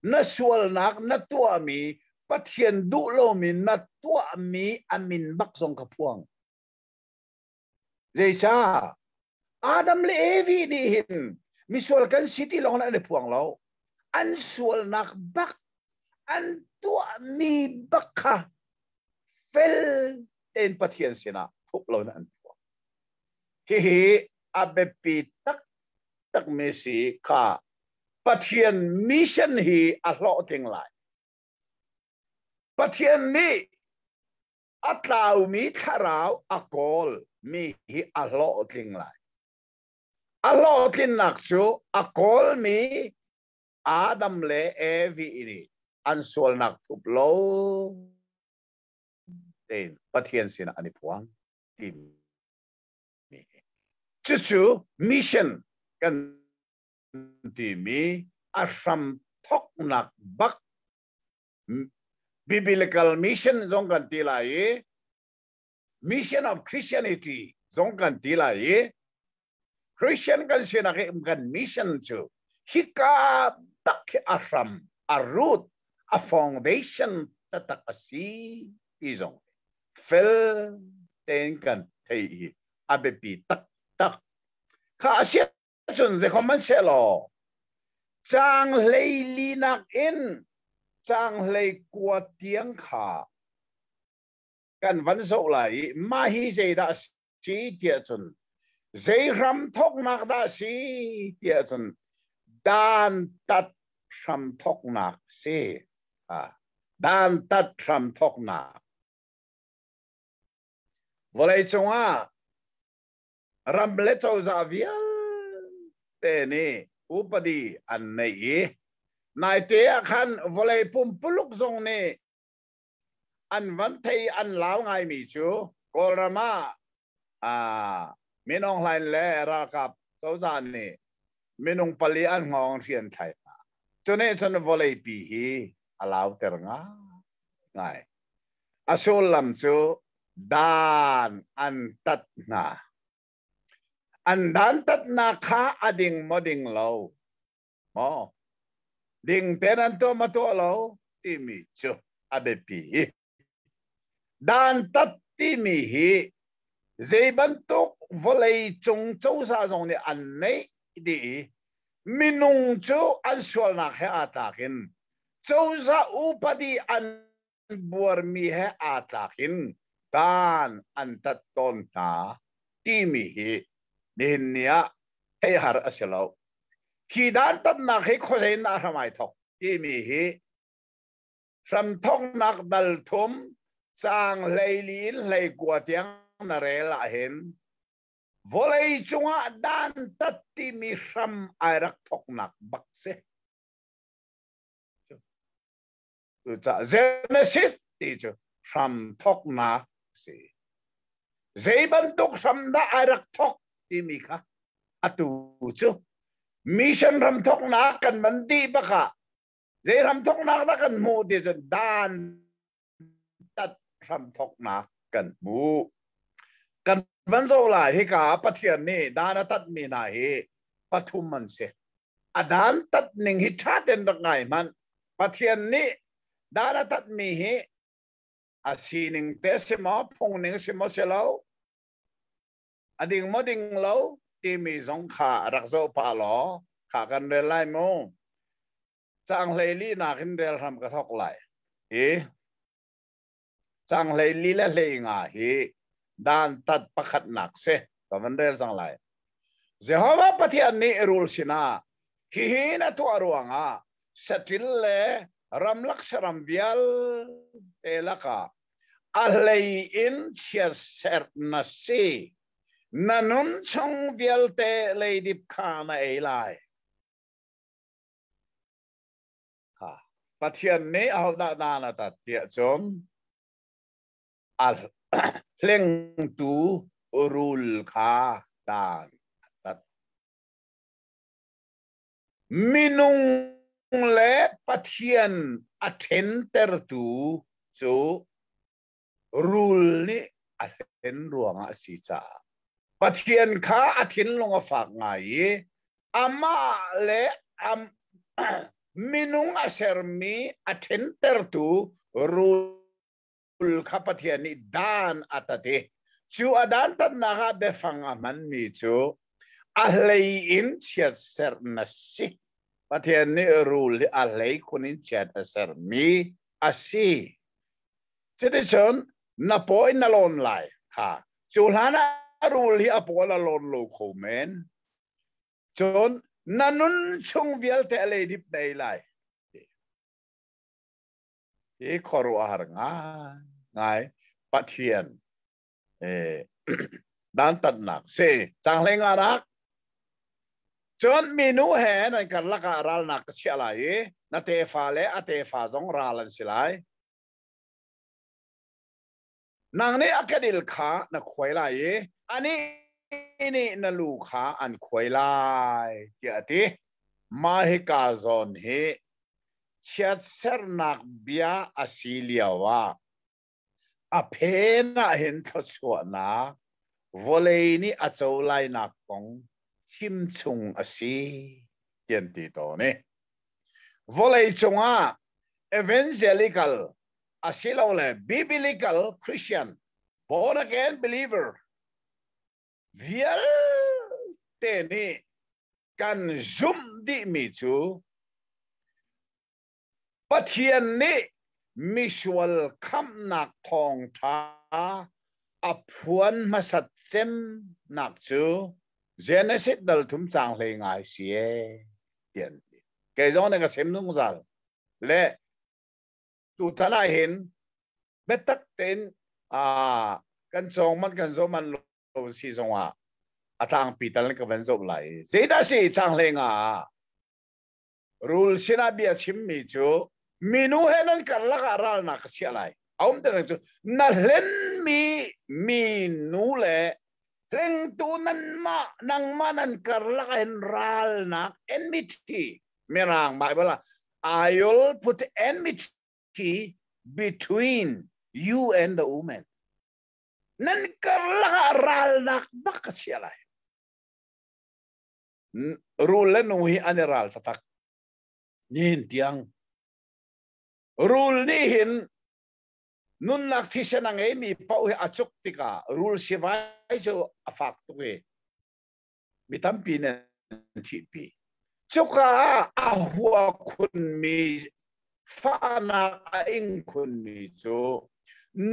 na sol nak na tua mi pathian du lo mi na tua mi amin bak song ka phuang zai cha adam le evi ni hin mi sol kan si ti long na le phuang lo an sol nak bak an tua mi bakha fel ten pathian sina thup lo na an phuang hi abepi tak mesi kha pathian mission hi a hlo ting lai pathian ni atlau mi tharau akol mi hi a hlo ting lai a hlo tin nak chu akol mi adam le evi ini an sol nak thup lo ten pathian sina ani phuang tim chu mission kan ti mi asam thok nak bak biblical mission zong kan ti lai mission of Christianity zong kan ti lai Christian kan sina kan mission chu hika tak asam a root a foundation tatakasi izong fel ten kan thei abepi tak kha asia chun ze common selo chang lei li nak in chang lei kwa tiang kha kan van so lai ma hi ze da si tia chun ze ram thok nak da si tia chun dan tat ram thok nak se dan tat ram thok nak volei chunga ram le chau za vial te ni upadi an nei nai te khan volei pum puluk zong ne an van thei an law ngai mi chu kolrama minong hlain le ra kap chau za ni minung pali an ngong thian thai chune chun volei pi hi alaw ter nga ngai asul lam chu dan an tat na an dan tat na kha ading moding lo mo ding tenan to ma to lo ti mi chu abepi dan tat ti mi hi zeiban tok volei chung chau sa jong ni an nei di minung chu an sual na kha atakin chau sa upadi an buar mi he atakin dan an tat ton ta ti mi hi nin nia hei har aselo khi dan tat na khi khoi na ramai thok ti mi hi sam thong nak dal thum chang leilin lei kwa tiang na re la hen volei chunga dan tat ti mi sam airak thok nak bak se tu cha Genesis ti chu sam thok nak se zeiban tuk sam da airak thok ti mi kha atu chu mission ram thok na kan mandi baka ze ram thok na kan mu de dan tat ram thok na kan mu kan van zo la hi ka pathian ni dan tat mi na hi pathum man se adan tat ning hi tha den dak ngai man pathian ni dan tat mi hi asining te se ma phong ning se mo se lo ading moding lo ti mi zong kha rak zo pa lo kha kan re lai mo chang lei li na kin rel ram ka thok lai chang lei li la lei nga hi dan tat pakhat nak se ก็มันเรื่องสังไรเจ้าว่าปฏิอันนี้รูลสินะฮินะตัวรวงอ่ะสติลเล่รำลักษรำวิลเอลักะอะไรอินเชียร์เซอร์นัสซีนันนุนชงวิลเตเลยดิบขานะเอไลค่ะปฏิอันนี้เอาด้านนั้นตัดเดียจอมอัลเล่งตูรูลขาดานตัดมินุงเล่ปฏิอันอัทเทนเตอร์ตูจูรูลนี่อัทเทนรวงอาศิจาปฏิอันขาอัทเทนลงฝากไงอามาเล่มินุงอาเซอร์มีอัทเทนเตอร์ตูรูลข้าปฏิอันนี้ดานอัตเตจูอดานตัดนาเบฟังมันมีจูอะไรอินเชียเซอร์นัสซีปฏิอันนี้รูลอะไรคนอินเชียเซอร์มีอาซีจะได้ชนนับปอยนัลอนไลค่ะจูหานารูลที่อปอยนัลอนโลโคเมนจนนันนุนชงวิลเตอะไรดิบได้ไลที่ขอรู้อาหารง่ายปฏิอันด้านตัดหนักเสจังเลงอารักจนมีนูแห่นั่นกันลักอารัลนักเสียไหลนาเตฟาเลอเตฟาจงราลันสิไลนางนี่อักดิลขานักควยไหลอันนี้นี่นัลูขาอันควยไหลเกี่ยติมาฮิกาซอนเฮเชียดเซอร์นักเบียอาศิเลียวะอเพน่าเห็นทัศวนะวอลเลนี่อาจจะไล่นักของทิมชุงอาศิเกียนติโตเนี่วอลเลจงอ่ะ evangelical อาศิเราเลย biblical Christian born again believer วิลเตนี่กันซุ่มดิมิจูปะเทียนนี่มิชวลคำนักทองท้าอภวนมาสัจเจมนักจูเจเนซิสดัลทุมจางเลยง่ายเสียเดียนเกยจงเนี่ยก็เสมนุ่งจัลเล่ตุทนาเห็นเบตักเต็นกันจงมันโลซีจงว่าทางปีตันก็เป็นจบไหลเจด้าสิจางเลยง่ารูลสินาเบียชิมมิจูมินูเฮนันกันลักอาราลนักเสียไหลเอาไม่ได้จูนั่นเล่นมีนูเล่เล่นตัวนั้นนังมานันกันลักเห็นราลนัก enmity ไม่ร่างหมายว่า I will put enmity between you and the woman นั่นกันลักอาราลนักบักเสียไหลรูลเล่นนูฮีอันนี้ราลสักยินเตียงรูลนี่เห็นนุนนักที่เสนังเอมีเป้าให้อจุกติการูลสิไว้จะอฟักตัวมีตั้มปีนันทีปีจุกาอาหัวคุณมีฟ้านาอิงคุณมีจู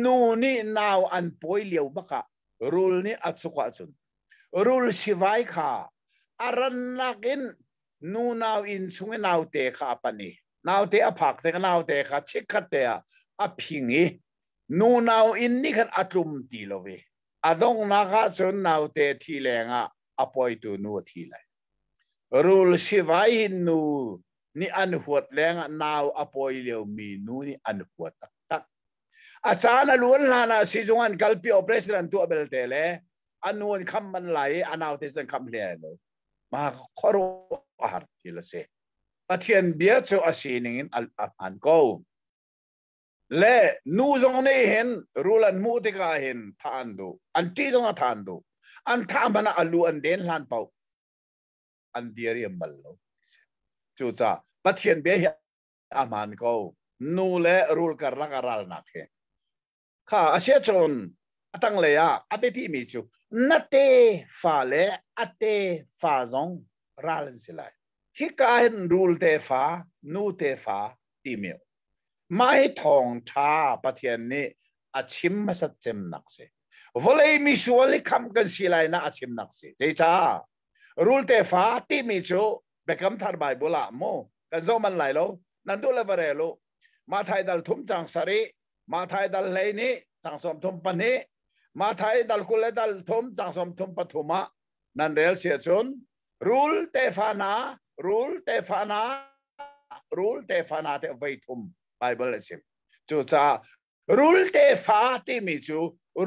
นูนี่นาวอันป่วยเลี้ยวบักะรูลนี่อจุกอาจุนรูลสิไว้ค่ะอารันนักินนูนาวอินสุงนาวเตะขาปนีนาวเตะผักเตะนาวเตะขาเช็คขัดเตะอพิงีนูนาวอินนี่ขันอัตรุมตีโลเวอดงนักจนนาวเตะทีแรงอ่ะอปอยตัวนูทีเลยรูลสิไว้นูนี่อันหัวแรงนาวอปอยเลียวมีนูนี่อันหัวตักอาจารย์ล้วนลานาซิจงอันกัลปีออเปรสรันตัวเบลเตเลอันนูนคำมันไหลอันนาวเตะสันคำเลียเลยมาขอรู้อาหารที่ละเสปะเทียนเบียร์จะอาศัยหนึ่งอันก็เล่นูจงนี่เห็นรูลันมูติกาเห็นทานดูอันที่จงทานดูอันทำมันอัลลูอันเดนลันเปาอันเดียร์ยัมบัลโลจูจ้าปะเทียนเบียร์อามันก็นูเล่รูลการรักการนักเห็นข้าอาศัยจนตั้งเลยอาเปพี่มิจูนัตเตฟ้าเล่อัตเตฟ้าจงรัลสิไลฮิกาเห็นรูลเตฟ้านูเตฟ้าตีเมียวไม่ทองท้าปะเทียนนี่อาชิมมาสัจเจมนักเส volei mi suali kam kan silai na achim nak si je cha rule te fa ti mi chu bekam thar bible la mo kan zo man lai lo nan du la bare lo ma thai dal thum chang sari ma thai dal lei ni chang som thum pan ni ma thai dal kul dal thum chang som thum pathuma nan rel sia chun rule te fa na te vai thum bible achim chu cha rule te fa ti mi chu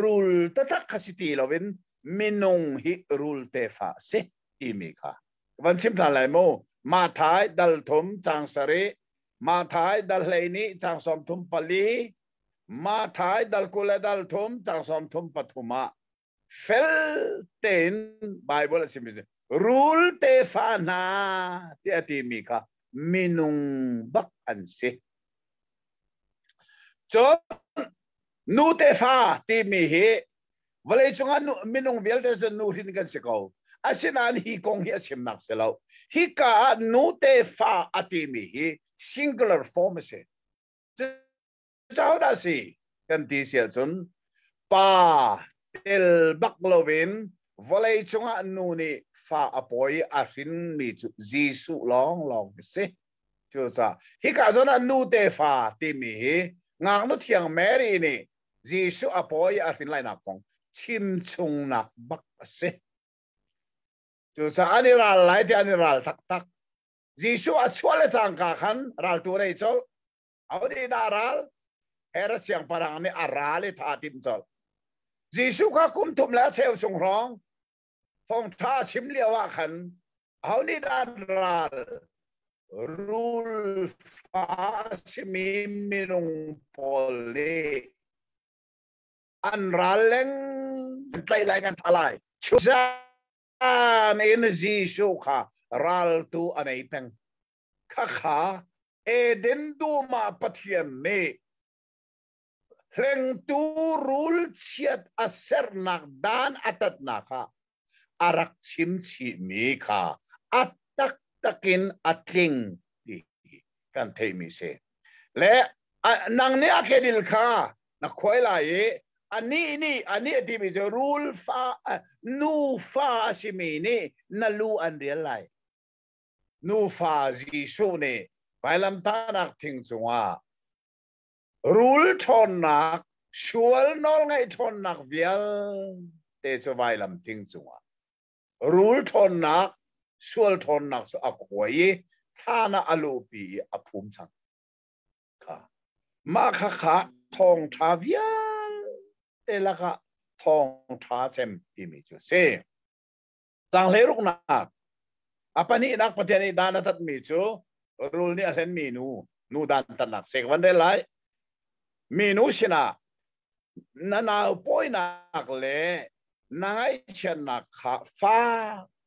rule ta tak khasiti lovin minung hi rule te fa se ti mi kha van sim thla lai mo ma thai dal thum chang sare ma thai dal leini chang som thum pali ma thai dal kula dal thum chang som thum pathuma fel ten bible sim rule te fa na ti mi kha minung bak an se cho nu te fa ti mi hi vale chunga minung vel te nu rin kan se ko asinan hi kong hi asim nak se lo hi ka nu te fa ati mi hi singular form se chao da si kan ti sia chun pa tel bak lovin vale chunga nu ni fa apoi a rin mi chu jisu long se chu cha hi ka zona nu te fa ti mi hi ngang nu thiang mary ni jisu apoi a rin lai na kong chim chung nak bak se chu cha ani ral lai ti ani ral tak tak jisu a chwale chang ka khan ral tu nei chol audi da ral era siang parang ni arale tha tim chol jisu ka kum thum la seu sung rong phong tha chim liawa khan audi da ral rule fa simi minung pole an raleng play like an thalai chusan in jisu kha ral tu anei peng kha kha e den du ma pathian ne hleng tu rule chiat aser nak dan atat na kha arak chim chi mi kha atak takin atling kan thei mi se le nang ne akedil kha na khoi la ye ani ti mi se rule fa nu fa simi ni na lu an real lai nu fa ji su ne bailam ta nak thing chunga rule thon nak sual nol ngai thon nak vial te cho bailam thing chunga rule thon nak sual thon nak so akhoi thana alupi aphum chang kha ma kha thong tha vial te la kha thong tha chem ti mi chu se tang le ruk na apani nak pathian dana tat mi chu rule ni alen mi nu dan tan nak se wan de lai mi nu sina na poi nak le ngai chen nak kha fa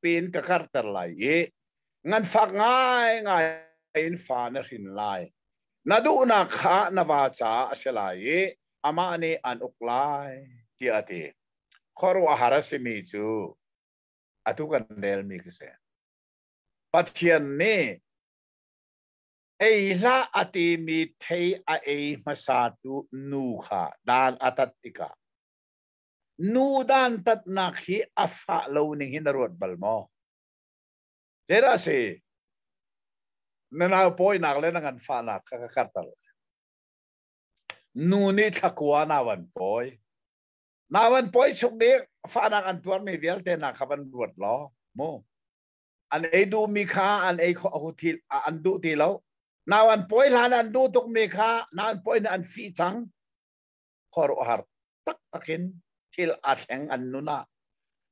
pin ka kar tar lai ye ngan fa ngai in fa na hin lai na du na kha na ba cha aselai ye ama ni an uklai ti ati khoru harasimi chu atu kan del mi kse pathian ne ei la ati mi thei a ei masatu nu kha dan atatika nu dan tat nak hi afa lo ni hinarot balmo jera se nana poi nak le ngan fa nak ka kartal nu ni thakwa na wan poi chuk de fa nak an tuan mi vel te na khaban ruat lo mo an ei du mi kha an ei kho thil an du ti lo na wan poi lan an du tuk mi kha na an poi na an fi chang khor har tak takin til atheng an nuna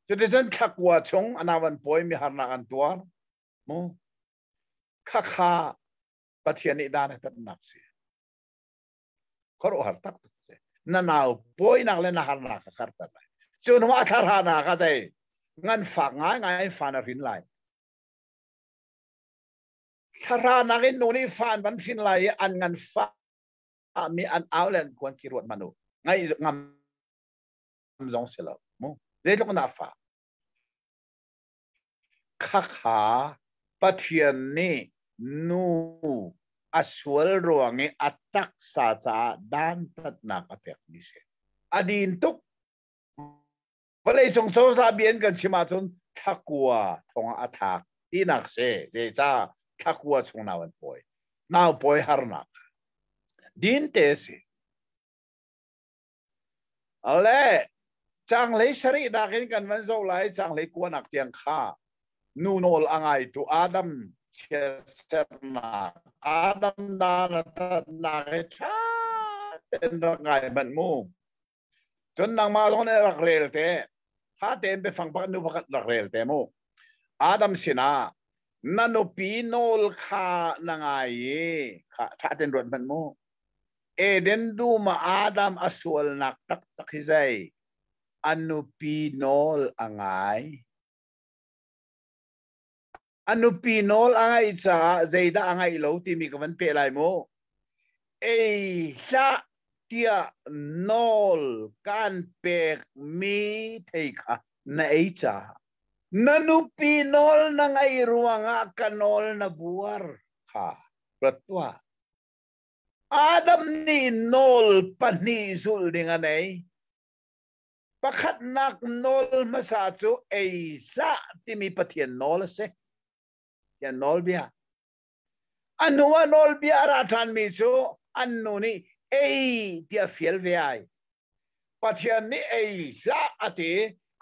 citizen thakwa chung anawan poi mi har na an tuar mo kha pathiani dan tat nak se khor har tak se na naw poi nak le na har na ka kar ta chu no ma thar ha na ka sai ngan fa ngai fa na fin lai thara na rin no ni fan ban fin lai an ngan fa mi an outland kwan ki rot manu ngai ngam zong se lo mo de lo na fa kha pathian ni nu aswal ruangi atak sa cha dan tat na kapek ni se adin tuk วันเลยจงโซซาเบียนกันชิมาจนทักกัวทงอาทักที่นักเสเจจ้าทักกัวชงนาวันป่วยน่าป่วยฮาร์นักดินเตสิอะไรจังเลยสรีดักินกันวันโซไลจังเลยกวนนักเตียงข้านูโนลอ่างไอตัวอาดัมเชสนาอาดัมดานานาเกชาเป็นรักไงบันมูจนนางมาตรงนี้รักเรลเตะถ้าเต็มไปฟังพักนูพักรักเรลเตะมูอาดัมสินะนันปีโนลขานางไงข้าถ้าเต็มรถบันมูเอเดนดูมาอาดัมอสวลนักตักตักฮิใจอันุปีโนลอ่างไงอันุปีโนลอ่างไงจ้าใจด่าอ่างไงเราที่มีกันเป็นไรมูเอชะเตียโนลการเปกมีเทค่ะนั่นเองจ้านันุปีโนลนั่งไอรวงอ่ะกันโนลนับวร์ค่ะประตัวอาดัมนี่โนลปนีสุลดิ่งอันไหนประคัดนักโนลมาสาจูเอละที่มีปะเทียนโนลเสเทียนโนลเบียอันนู้นโนลเบียราทันมีจูอันนู้นนี่เอเดียฟิลเวียปะเทียนนี่เอละอติ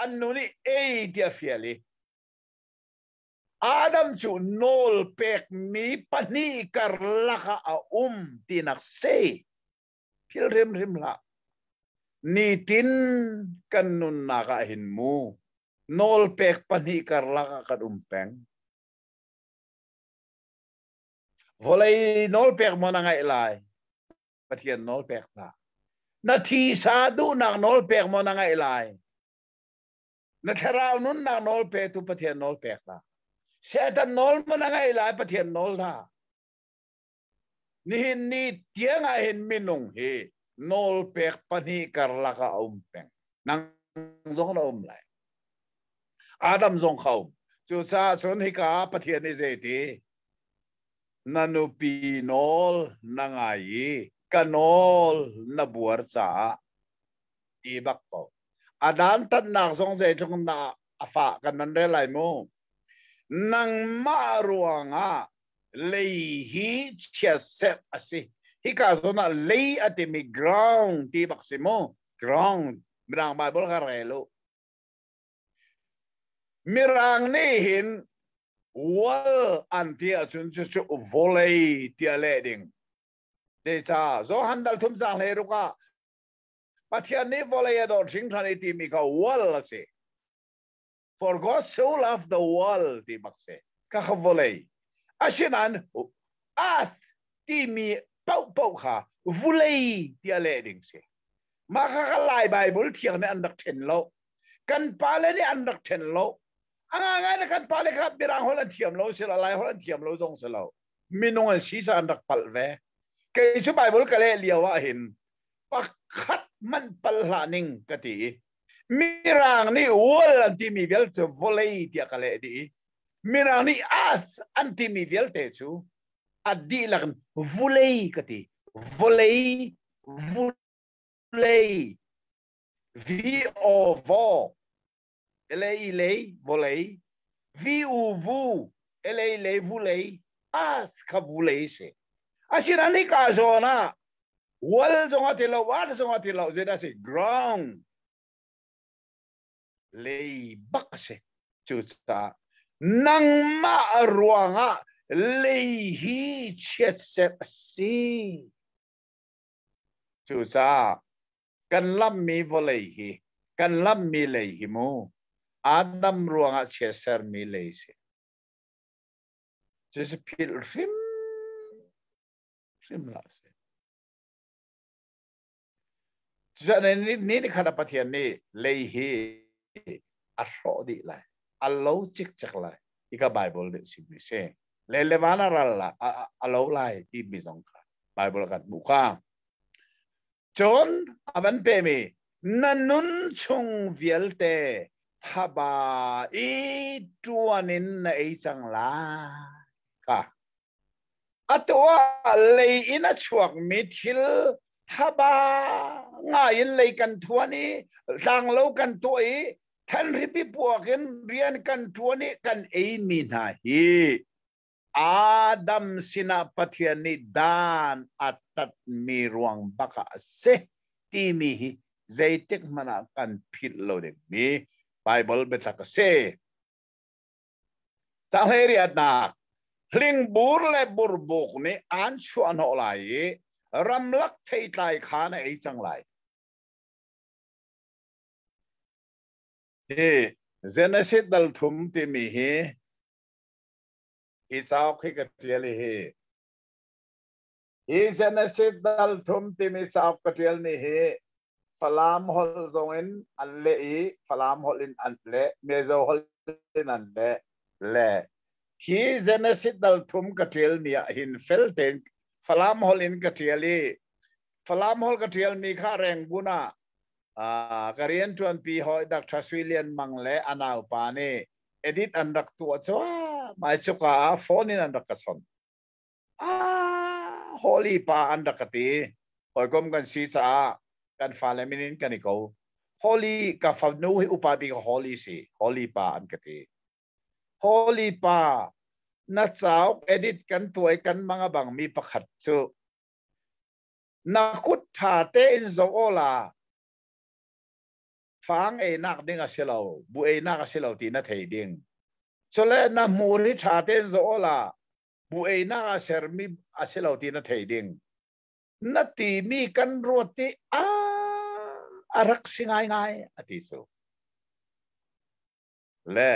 อันนู้นนี่เอเดียฟิลอาดัมจูโนลเป็กมีปนีกรลักอาตีนักเซพิลริมริมละนี่ตินกันนุนนักหินมูโนลเป็กปนีกรลักกันแปงวอลเลยโนลเป็กมันไงไลปะเทียนโนลเป็กตานาทีสาดูนักโนลเป็กมันไงไลนาทราวนุนนักโนลเป็กตุปะเทียนโนลเป็กตาเสด็จโนลมันไงหลายประเทศโนลท่านี่เตียงเห็นมินุงเฮโนลเปกปนีกรลักเอาเป็งนังจงเอาไหลอาดัมจงเขาจุดซาชนฮิกาประเทศนี้เจตีนันุปีโนลนังไงกันโนลนับวรจ้าอีบักโกอาดันตัดนักจงเจจงนาอฟ้ากันนั้นได้ไหลมูนังมารวงอ่ะเลยฮีเชียเซปสิฮิกาโซน่าเลยอติมี ground ที่บักซิโม ground มิรังไบเบิลการเรลูมิรังนี่เห็นวัลอันที่อาจุนจุวอลเลย์ที่อะไรดิ่งเดชาโซฮันดัลทุ่มจังเลยรุกะปัจจัยนี้วอลเลย์ดอร์ชิงทันทีมีเขาวัลละสิ For God so loved the world ที่บักเสกข้าวเลยอาเช่นนั้นอาที่มีเป้าค่ะวุเลยที่อะไรดิ่งเสมาข้าไล่ไบเบิลเที่ยงในอันดับ10โลกันปาเลนี่อันดับ10โลงั้นกันปาเลครับบิรังฮอลันเทียมโลเสลไลฮอลันเทียมโลจงเสลามีนงสีสันอันดับปัลเวเกี่ยวกับไบเบิลก็เลยเลี้ยวเห็นปักขัดมันปัลหานิงกติมิรังนี่วัลอันที่มีเวลจะวอลเลย์ที่อะไรดีมิรังนี่อาสอันที่มีเวลเตจูอดีหลังวอลเลย์กติวอลเลย์วอลเลย์ V O V L A L A วอลเลย์ V U V L A L A วอลเลย์อาสกับวอลเลย์เสอาชีนันนี่กาโซน่าวอลจงอาทิตย์ละวัดจงอาทิตย์ละเจด้าสิ groundเลยบักเสจุดตานังมารวงะเลยฮีเช็ดเสพสีจุดตากันลับมีวเลยฮีกันลับมีเลยฮีมูอาดัมรวงะเช็ดเสพมีเลยเสจะพิลฟิมลาเสจะนี่ขณะปฏิญาณนี่เลยฮีอัลลอฮ์ดีเลยอัลลอฮ์จิกจักเลยอีกไบเบิลเด็กสิบเช่เลวานารัลละอัลลอฮ์เลยที่มีสองครั้งไบเบิลกันบุคคลจนอันเป็นมีนันนุนชงวิลเตฮับะอีตัวนินในจังลาค่ะอัตวะเลยอินัชวกมิทิลฮับะง่ายเลยกันทัวนี้ดังเล่ากันตัวอี ท่านริบบัวกันเรียนกันตัวนี้กันเอมินาฮีอาดัมสินาปฏิญนิดานอัตตัดมีรวงบักเสตีมีฮีใจติกมันกันพิลโลเดมีไบเบิลเบสักเสจังเฮริอัดนักลิงบูร์และบูร์บุกนี่อันชวนเอาไหลรำลักเทยไตขาในไอ้จังไรเฮ้เจเนซิสดัลทุมที่มีเฮอีสาวขี้กระเทียลเฮอีเจเนซิสดัลทุมที่มีสาวกระเทียลนี่เฮฟลามฮอลซงอินอันเล่ฟลามฮอลินอันเล่เมโซฮอลินอันเล่เล่ฮีเจเนซิสดัลทุมกระเทียลนี่หินเฟลเทนฟลามฮอลินกระเทียลีฟลามฮอลกระเทียลมีค่าแรงบุญกเรียนชวนปีหอยดักทรัสวิเลียนมังเล่อนาวปานีเอดิตอันดักตัวชัวไม่ชุกาโฟนินอันดักกษนฮอลีปาอันดักตีหอยกมกันซีซ่ากันฟาเลมินินกันอีกฮอลีกับฟันนูให้อุปาบีกับฮอลีสิฮอลีปาอันกตีฮอลีปานัดสาวเอดิตกันตัวกันมังบังมีประคัดจูนักขุดถาเตอินโซโอลาฟังนักดิ้งอาศัยเราบุนักอาศัยเราตีนัดเฮดิ้งฉะนั้นนักมูริชาเตนโซโอลาบุนักอาศัยมีอาศัยเราตีนัดเฮดิ้งนัดตีมีกันรวดตีอารักสิง่ายง่ายอธิสุและ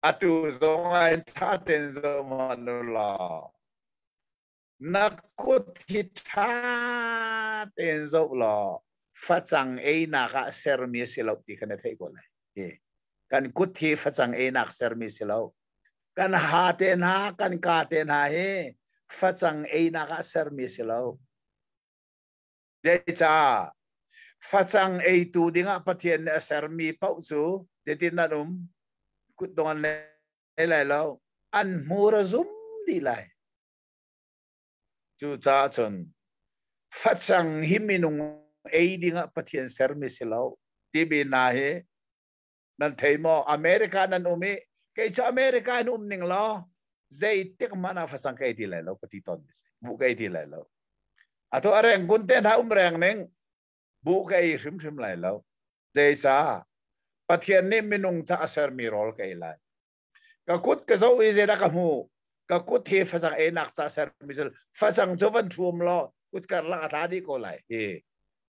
อตุสงายชาเตนโซมันลานักขุดทิชาเตนโซลาฟัจังเอนักเซอร์มิสิลาตีกันเทก่อนเลยกันกุดที่ฟัจังเอนักเซอร์มิสิลากันหาเตนหากันกาเตนหาเฮฟัจังเอนักเซอร์มิสิลาเดจ้าฟัจังเอตูดิ้งปะเทียนเซอร์มิpauจูเดตินนั่นกุดตรงนั้นเลยแล้วอันมูรซุมดีเลยจูจ้าจนฟัจังหิมินุงเอดิ้งปะเทียนเซอร์มิสิลาที่บินาเฮนั่นเทมอเมริกานั่นมีเกจอเมริกานุ่มหนึ่งล้อใจติกมันฟังใครที่ไหนแล้วปฏิทอนบุกใครที่ไหนแล้วอะตัวอะไรกุนเต้นหาแรงหนึ่งบุกใครชิมไหนแล้วใจซาปฏิญนี่มินุงจะอาศัยมีโรลใครไหนก็คุดก็จะวิจารณ์กับหูก็คุดที่ฟังเอนักจะอาศัยมีสิลฟังจบันทุ่มล้อคุดกันละอัฐาดีก็ไหล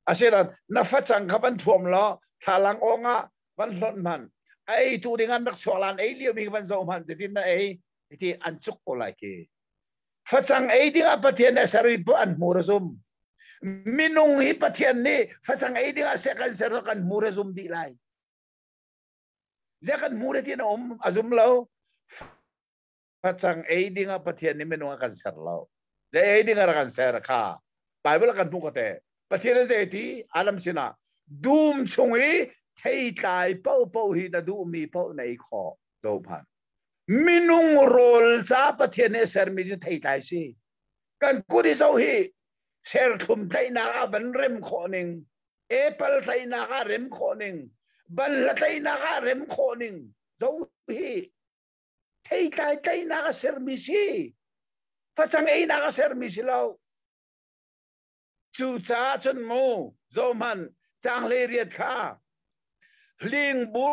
อาศัยนั้นนับฟังกับบันทุ่มล้อทาลังองะบันหลอนมันไอ้ตัวdenganนักสวรรค์ไอ้เลี้ยวมีบันโซมันจะที่นั่นไอ้ที่อันชุกโอไลค์ฟังไอ้denganปฏิญาสริบอันมูรซุมมินุงฮิปฏิญานี่ฟังไอ้denganเสกันเสกันมูรซุมดีไลเสกันมูรที่น้อมอาซุมเราฟังไอ้denganปฏิญานี่มินุงกันเสรเราเจ้ไอ้denganกันเสรข้าไบเบิลกันพูดกันแต่ปฏิญาเจที่อาลัมสินะดูมชงอีเที่ตายเป้าหินดูมีเป้าในคอดูพันมินุงโรลจ้าปฏิเนเซอร์มิจที่ตายสิกันกูดิเขาฮีเซอร์ทุมไทนาบันเร็มขอหนึ่งเอเปิลไทนาเร็มขอหนึ่งบัลลัไทนาเร็มขอหนึ่งเขาฮีที่ตายไทนาเซอร์มิสิฟังไอ้นาเซอร์มิสิเราจูจ้าจนมูโซมันจังเลยเรียกข้าลิงบู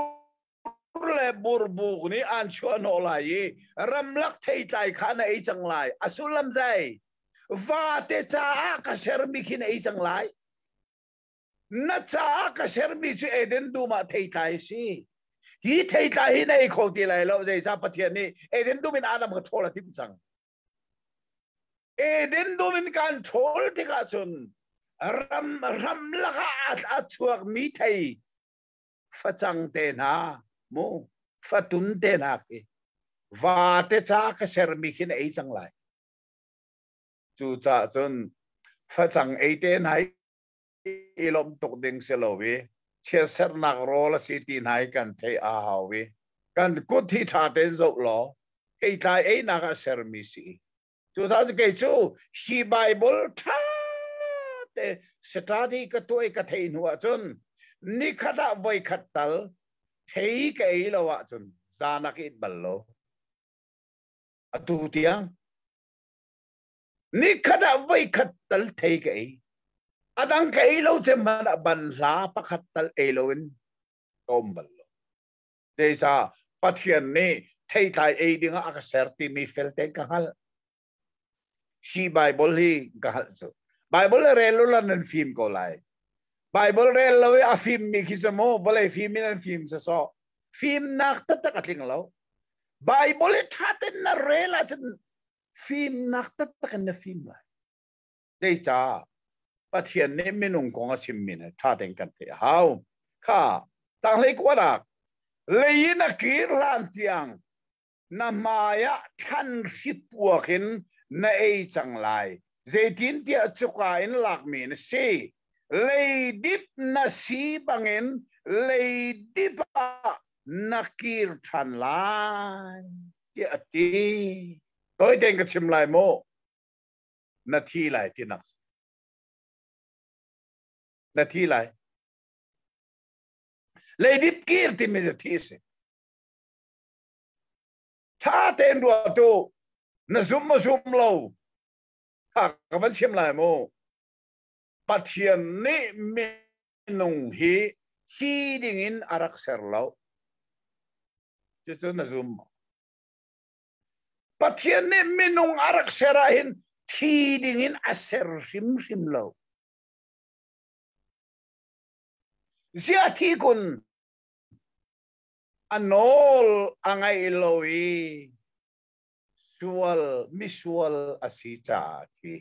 และบูร์บุกนี่อันชวนอะไรรำลักเทยใจข้าในจังไรอสุลัมใจว่าเตจ้ากระเสรมีขินไอจังไรนัดจ้ากระเสรมีช่วยเดินดูมาเทยใจสิฮีเทยใจในโคติเลยแล้วใจจ้าปะเทียนนี่เดินดูเป็นอาดัมกับโทรทิมจังเดินดูเป็นการโทรที่กาจุนรำลักอัดช่วงมีเทยฟัจังเตนาโมฟัตุนเตนาเกว่าเตจ้ากระเสรมีขินไอจังไรจูจ่าจนฟัจังไอเตนายอิลมตกดิ่งเสลวีเชื่อเสนักโรลสิตีนายกันเทอาหาวีกันกุฏิชาเตนจุลอไอตายไอนักเสรมีสีจูจ่าจะเกจูฮีไบเบิลท่าเตสตาร์ดีกตัวเอกเทนหัวจนนิคดาไว้ขัดตัล เทกไอเราอะจนจานักอิดบัลโลอตูเตียงนี่ขณะไว้ขัดตัลเทกไออดังไอเราจะมันบันลาปะขัดตัลเอโลวินตอมบัลโลเจษาปัทยันนี่เทไทยเอดิงอาคาเซอร์ติมีเฟลเตงกัฮัลชีไบเบิลฮีกัฮัลซูไบเบิลเรลลูลันฟิล์มก็ไลไบเบิลเรลเราอะฟิล์มมีคิสโมบลายฟิล์มนั่นฟิล์มซะซอฟิล์มนักตัดกัดลิงเราไบเบิลทัดนเรลาจนฟิล์มนักตัดกันฟิล์มเลยเจษาปัทยันนี่ไม่นุ่งกงสิมมินทัดกันเถอะฮาวข้าตั้งเล็กว่ารักเลยนักกีฬาเตียงน้ำมายะขันสิบวัวขินในจังไรเจตินเดียจุกาอินหลักมีนสิเลยดิบนาสีบังอินเลยดิบนักกีฬาทันไลเดียตีโดยเด็กกับชิมไลโมนาทีไลที่นักนาทีไลเลยดิบกีฬาที่มีจะที่สิถ้าเต้นรัวตัวน่ะซุ่มมาซุ่มเราถ้ากับวันเชื่อมลายโมปัทยันนี่มีนุ่งฮีฮีดิ่งอินอารักเซอร์เราจะตัวน่ะซุ่มปัทยันนี่มีนุ่งอารักเซอร์อินฮีดิ่งอินอาเซอร์ซิมเราเสียที่คุณอันโนลอังไงโลวีชัวลมิชัวลอาศิจาที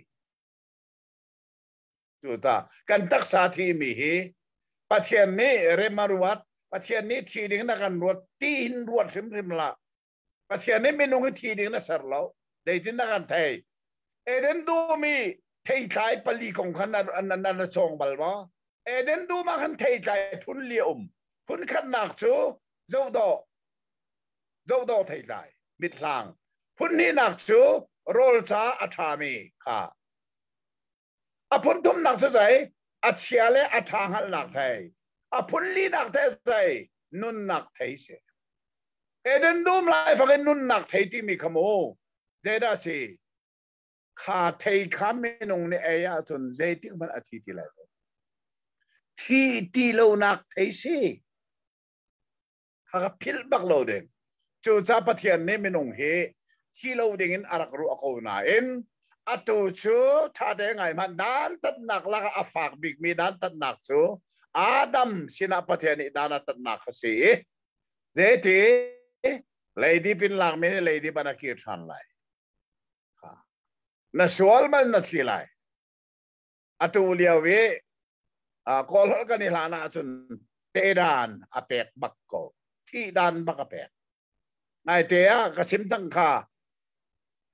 จุดากันตักษาทีมีฮีปัทยันนี้เรมารุวัตปัทยันนี้ทีดิ่งนักการรวดตีนรวดริมละปัทยันนี้ไม่นุ่งทีดิ่งนักสารเราได้ที่นักการไทยเอเดนดูมีไทยขายปลีของขนาดอันนั้นส่งบัลวะเอเดนดูมาขันไทยขายทุนเลี้ยมทุนขันหนักจูเจ้าดอไทยใจมิดหลังพุ่นนี่นักจูโรลจ้าอัฐามีค่ะอพุ่นทุ่มนักใจอัจฉริยะอัฐาหันนักไทยอพุ่นลีนักไทยใจนุนนักไทยเสียเอเดนดูมไลฟ์กันนุนนักไทยที่มีขโมยเจด้าสิข้าไทยข้าไม่นงในเอียจนเจติมันอาทิตย์ที่แล้วที่เรานักไทยสิข้าพิลบักโลเดงจูจ้าปัทยันนี่ไม่นงเฮที่เราเด้งอารักรู้อโกนาเอ็นอัตุจูท่าเด้งไงมันด้านตัดหนักละอาฝากบิกมีด้านตัดหนักจูอาดัมสินาปัทยันนี่ด้านตัดหนักสิเจตีเลยดีเป็นหลังไม่เลยดีบรรณากิจทันไลน่ะสวลมันน่ะที่ไลอัตุเลียวเวกอลกันนี่ลานาจนเตดานอเปกบักโกที่ด้านบักอเปกนายเตียกสิมจังคา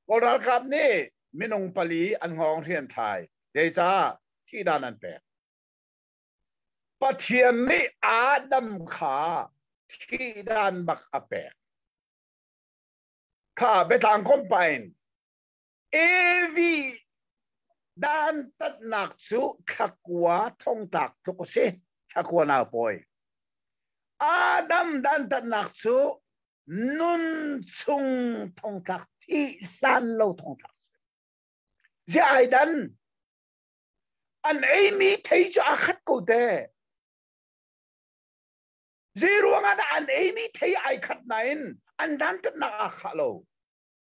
กอลรัลครับนี่มินงปลีอันหองเทียนไทยเดจ้าที่ด้านนั้นแปกปะเทียนนี่อาดัมขาที่ด้านบักอเปกข้าไปทางคอมไปน์เอวีด้านตัดหนักสุขักวัวท่องตักทุกสิ่งขักวัวน่าป่วยอาดัมด้านตัดหนักสุนุนซุงท่องตักที่สันเราท่องตักเจ้าไอ้ดันอันเอมีเที่จะขัดกูเด้เจรวงอันเอมีเที่ไอขัดไหนอันดันตัดหนักขัดเรา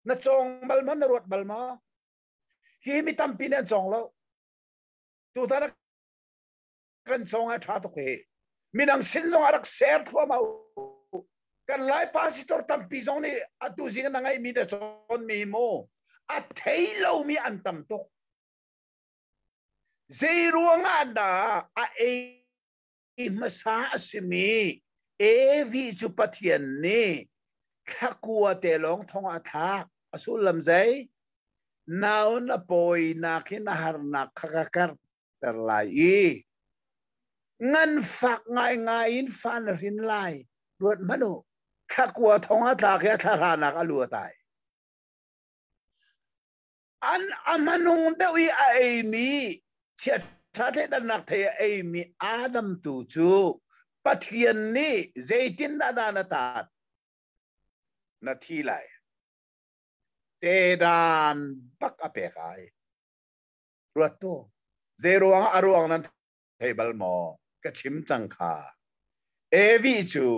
น่ะจงบัลมันรวดบัลมาฮีมีตั้มปีนั้นจงแล้วตัวท่านกันจงให้ท่าตุกเฮมีนังสินจงอารักเสียทั่วมากันไล่พาสิตอร์ตั้มปีจงนี่อัตุสิกันนังไอมีเดชอนมีโมอัตเทลามีอันตั้มตุกเจรวงอันดาเอมาสาสิมีเอวิจุปัทยันนี่ข้ากัวเตลองทองอาทาอสุลำใจน่าอุนปอยนักหนาหานักข้าการแต่ลายงั้นฝักง่ายอินฟันรินไลรวดมนุข้ากัวทองอาทาแค่ทหารนักอลัวตายอันอามานุงเดวีไอมีเชื่อท่าเทดันนักเทียไอมีอาดัมตูจู ปะเทียนนี่เจตินนาดานตาดนาทีไหลเตดานปักอเปกายรัวโตเจรวงอรวงนั้นเทเบิลมอกระชิมจังคาเอวิจู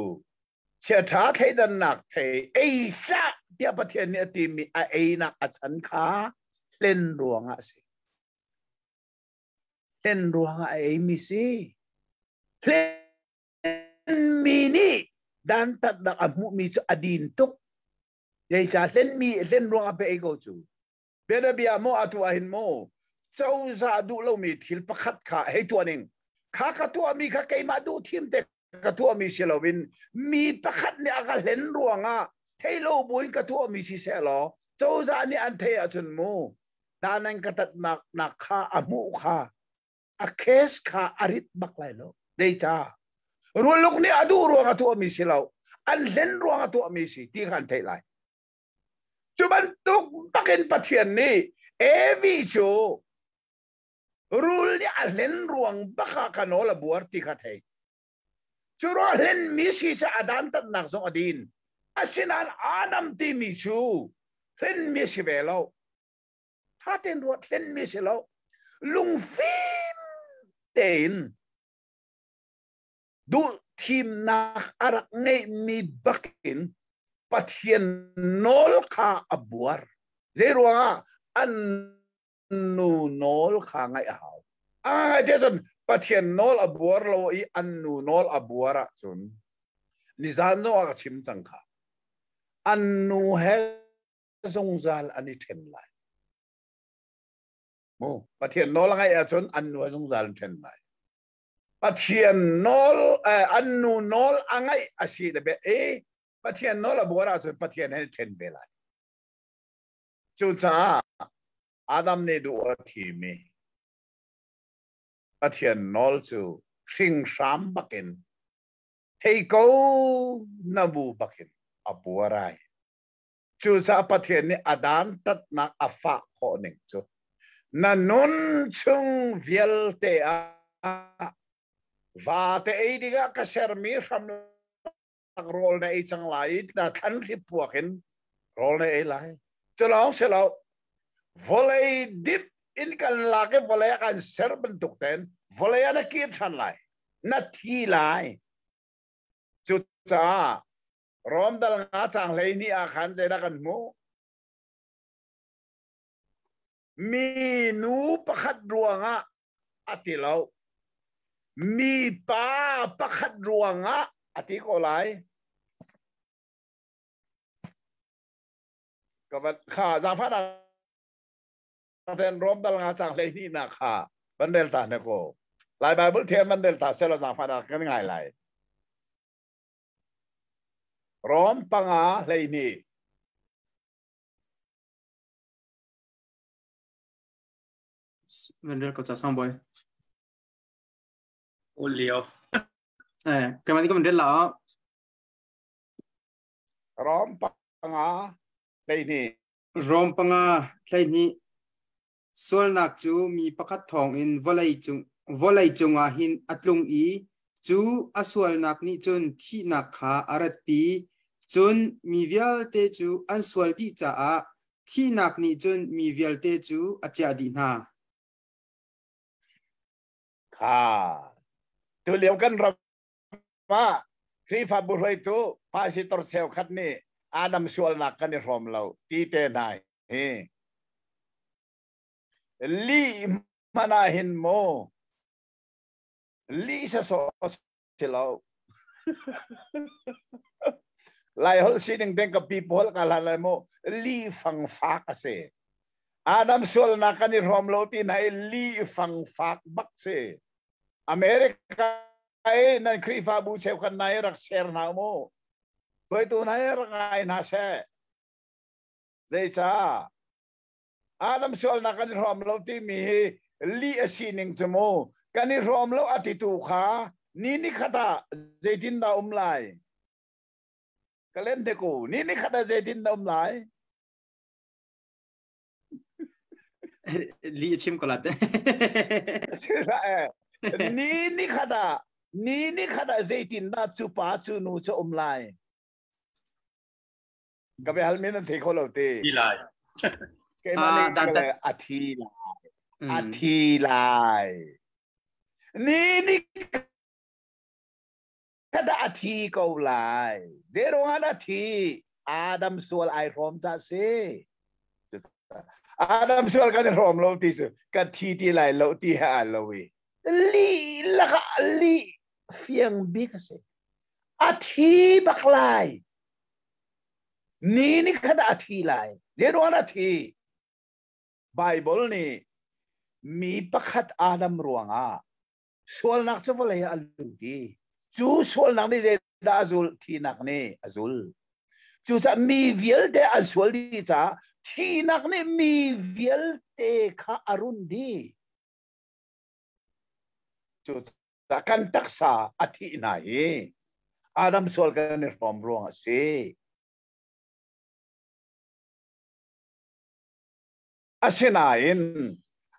เชื่อท้าเทดันนักเทเอชะเดียปะเทียนเนี่ยตีมีเอนักอสันคาเล่นรวงอะสิเล่นรวงอะเอมิสิเล่นมีนี่ดันตัดดักอมุมีจูอดีนตุกยัยจะเล่นมีเล่นรวงอะเปเอโกจูเบดเบียโมอตัวหินโมเจ้าจะดูเรามีทิลประคัดขาให้ตัวหนึ่งข้ากัตัวมีข้าเกยมาดูทีมเด็กกัตัวมีเชลวินมีประคัดเนี่ยก็เล่นรวงอะให้โลบุญกัตัวมีสิเซลเจ้าจะนี่อันเทียจุนโมดานังกัดนักข้าอมุข้าอาเคสข้าอริดบักไลโลเดจ้ารวงลูกนี่อดูรวงกัตัวมีสิเราอันเล่นรวงกัตัวมีสิที่กันเทียไรจุบันตุกบักเอ็นปะเทียนนี่เอวิโจรูลนี่เล่นรวงบักกันโนละบัวที่ขัดให้จูรอเล่นมิสิจะอดันตัดนักสงอดีนอาศินันอาดัมที่มิจูเล่นมิสิเวลาถ้าเต็นรถเล่นมิสิแล้วลุงฟิมเต็นดูทีมนักอารักไงมีบักอินปะเทียนโนลคาอบัวเจรัวอันนูโนลคาไงเอาเดี๋ยวจนปะเทียนโนลอบัวเราอีอันนูโนลอบัวระจุนนิจานโนอาชิมจังค่ะอันนูเฮซงซาลอันนี้เทนไลโมปะเทียนโนลไงอาจุนอันนูซงซาลเทนไลปะเทียนโนลอันนูโนลอังไงอาชีพเบปะเทียนโนลอบัวระจุนปะเทียนให้เทนเบลัยจุดจ้าอาดัมเนี่ยดูทีมีปะเทียนนอลจูสิงสามบักเก็นเทโกนับูบักเก็นอบัวไรจูจ้าปะเทียนนี่อดันตัดนักอฟ้าโคนึงจูนันนุนชุงเวลเตอะวาเตไอดิกะกษัตริย์มีสำนักโรลในจังไรแต่ทันที่พวกเห็นโรลในไรจะลองเสร็จแล้ว Volei dip in kan lage volei kan serben tukten volei ana kip chan lai na thi lai chu cha rom dal nga chang lei ni a khan je da kan mu mi nu pakhat ruanga atilo mi pa pakhat ruanga ati ko lai ka ba kha za pha daเป็นรบดลงาจังเลยนี่นะค่ะบันเดลตาเนี่ยก็หลายใบบุตรเทียนบันเดลตาเซลล์สังพาดกันง่ายเลยร้อมปังอาเลยนี่บันเดลก็จะส่งบ่อยโอเลี้ยวกันมันก็บันเดลแล้วร้อมปังอาเลยนี่ร้อมปังอาเลยนี่ส่วนนักจูมีประคัดทองอินวลัยจงอาหินอัตลุงอีจูอส่วนนักนี่จนที่นักขาอารัดปีจนมีเวลเตจูอันส่วนที่จะที่นักนี่จนมีเวลเตจูอาจารย์ดีนาค่ะตัวเลี้ยวกันรับว่าครีฟาบุเรตุพาสิตรเซลคัดนี่อาดัมส่วนนักกันในรอมเราที่เตนายลีมานาหินโมลีสะโซเซลาไลฮอลซีนึงเด้งกับปีพอลกันละโมลีฟังฟากเซอาดัมส่วนนักกันในรอมเราที่ไหนลีฟังฟากบักเซอเมริกานั่นครีฟาบูเซลกันนายรักเซอร์นาโมเพื่อตัวนายรักไอ้นาเซเจจ้าอาดัมส่วนนักกันรอมเราที่มีลีอาศินิงจมูกกันรอมเราอติตุขานี่ขดาเจดินดาไลก็เล่นเด็กูนี่ขดาเจดินดาไลลีชิมก็ลัดนี่ขดา นี่ขนาดเจตินน่าจูป้าจูนูจะไลก็ไปฮัลมินันเทโคโลตีที่ไรเกมันนี่ก็เลยอาทิลายนี่ขนาดอาทิก็ไลเจโรงอาทิอาดัมสวลไอรอมจ้าเซอาดัมสวลกันรอมโลติสกันที่ไลโลติฮาโลวีลีละก็ลีเฟียงบิ๊กเซอาทิบักไลนี่ขนาดอาทิไลเจโรงอาทิไบเบิลนี่มีประคัดอาดัมรวงสวลนักจะว่าอะไรอัลลูดีจูสวลนักนี่เจดาซุลที่นักนี่อาซุลจูจะมีวิลเดอาซุลดีจ้าที่นักนี่มีวิลเตข้าอารุณดีจูจะกันตักษาอาทิไหนอาดัมสวลกันในความรวงเสอาเซนาอิน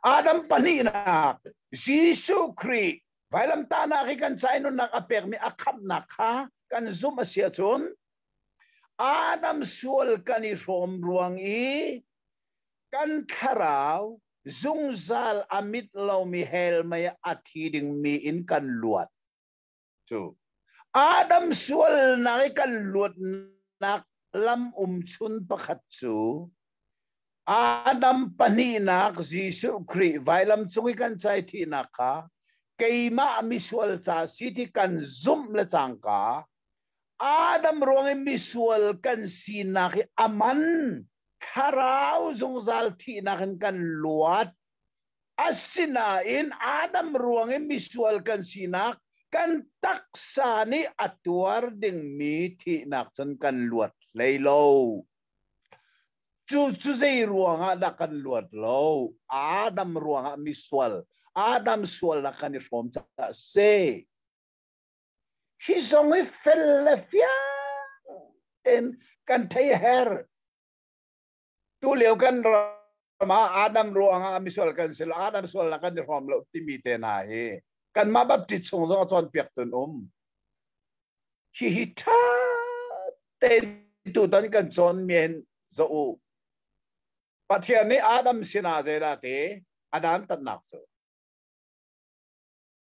อาดัมปนีนักยิสุครีไว้ลำตานักกันใจนุนักอเปกมีอาคับนักฮะกันซุ่มเสียจนอาดัมสวลกันในความรวงกันขราวซุงซัลอามิดเรามีเฮลไม่อาทิดึงมีอินกันลวดจูอาดัมสวลนักกันลวดนักลำชุนประคัดจูอาดัมปนีนักยิสุครีไว้ลำจุงกันใจที่นักฮะเกี่ยมามิสวลจ้าสิที่กันซุ่มละจังกาอาดัมรวงมิสวลกันสีนักอามันคาราวจงซัลที่นักกันลวดอัศนาอินอาดัมรวงมิสวลกันสีนักกันตักษานีอัตวรดึงมีที่นักจนกันลวดเลยโลจูใจรวงนักกันลวดโลอาดัมรวงมิสวลอาดัมสวลนักกันนิฟอมจะเซฮิซงอิเฟลเลฟิอาเอ็นกันไทยเฮร์ตัวเลี้ยวกันมาอาดัมรวงมิสวลกันเซลอาดัมสวลนักกันนิฟอมโลที่มีเตน่าเฮกันมาบับติดส่งจนเปียกตุนฮิตาเตตุตันกันจนเมียนโซปัจจัยนี้อาดัมสินาเจราเกอาดัมตัดนักโซ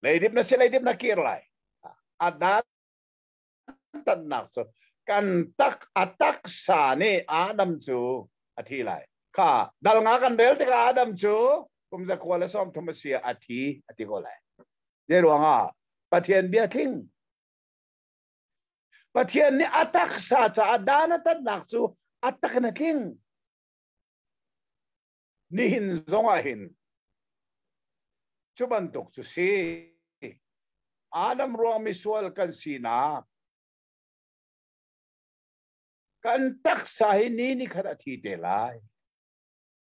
เลยดิบนัสเลยดิบนักกีฬาอาดัมตัดนักโซกันตักอัตักษานี่อาดัมจูอาทิไลค่ะดัลงากันเดลติกอาดัมจูกุมจะควรละซ้อมธรรมเสียอาทิโกไลเจ้าหลวงปัจจัยเบียทิ้งปัจจัยนี้อัตักษาจะอาดัมตัดนักจูอัตักนัทิ้งนี่หินซงหินชุบันตุกจุสีอาดัมรวงมิสวลกันสีนากันตักษาหินนี่ขณะที่เดลัย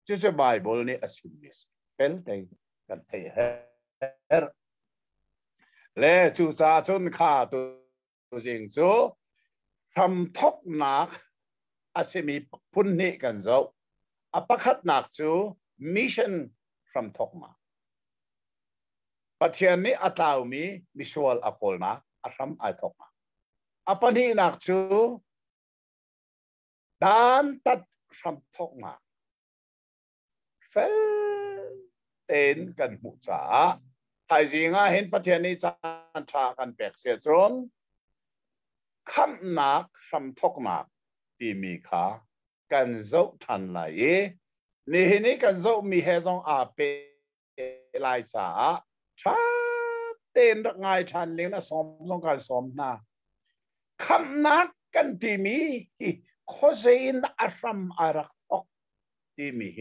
จุดไบเบิลนี่อสิมิสเป็นแต่กันเทเฮร์เล่จุดาจุนขาตัวจริงจูทำทบนักอสิมีพุ่นนี่กันเจ้าอปักขัดนักจูมิชชั่นฟรัมทอกมาปัจจัยนี้อัตาวมีมิสวลอักลนักอัตรัมไอทอกมาอปันนี้นักจูดานตัดฟรัมทอกมาเฟลเต็นกันมุจ้าไทยจริงเห็นปัจจัยนี้จันทรากันแปลกเสียจนคำนักฟรัมทอกมาที่มีค่ากันโจทันเลยนี่กันโจมีเหตุอาเปลายสาชัดเต็นรักง่ายทันเลี้ยงนะสมการสมนะคำนักกันที่มีโคเซนอารัมอารักทอกที่มี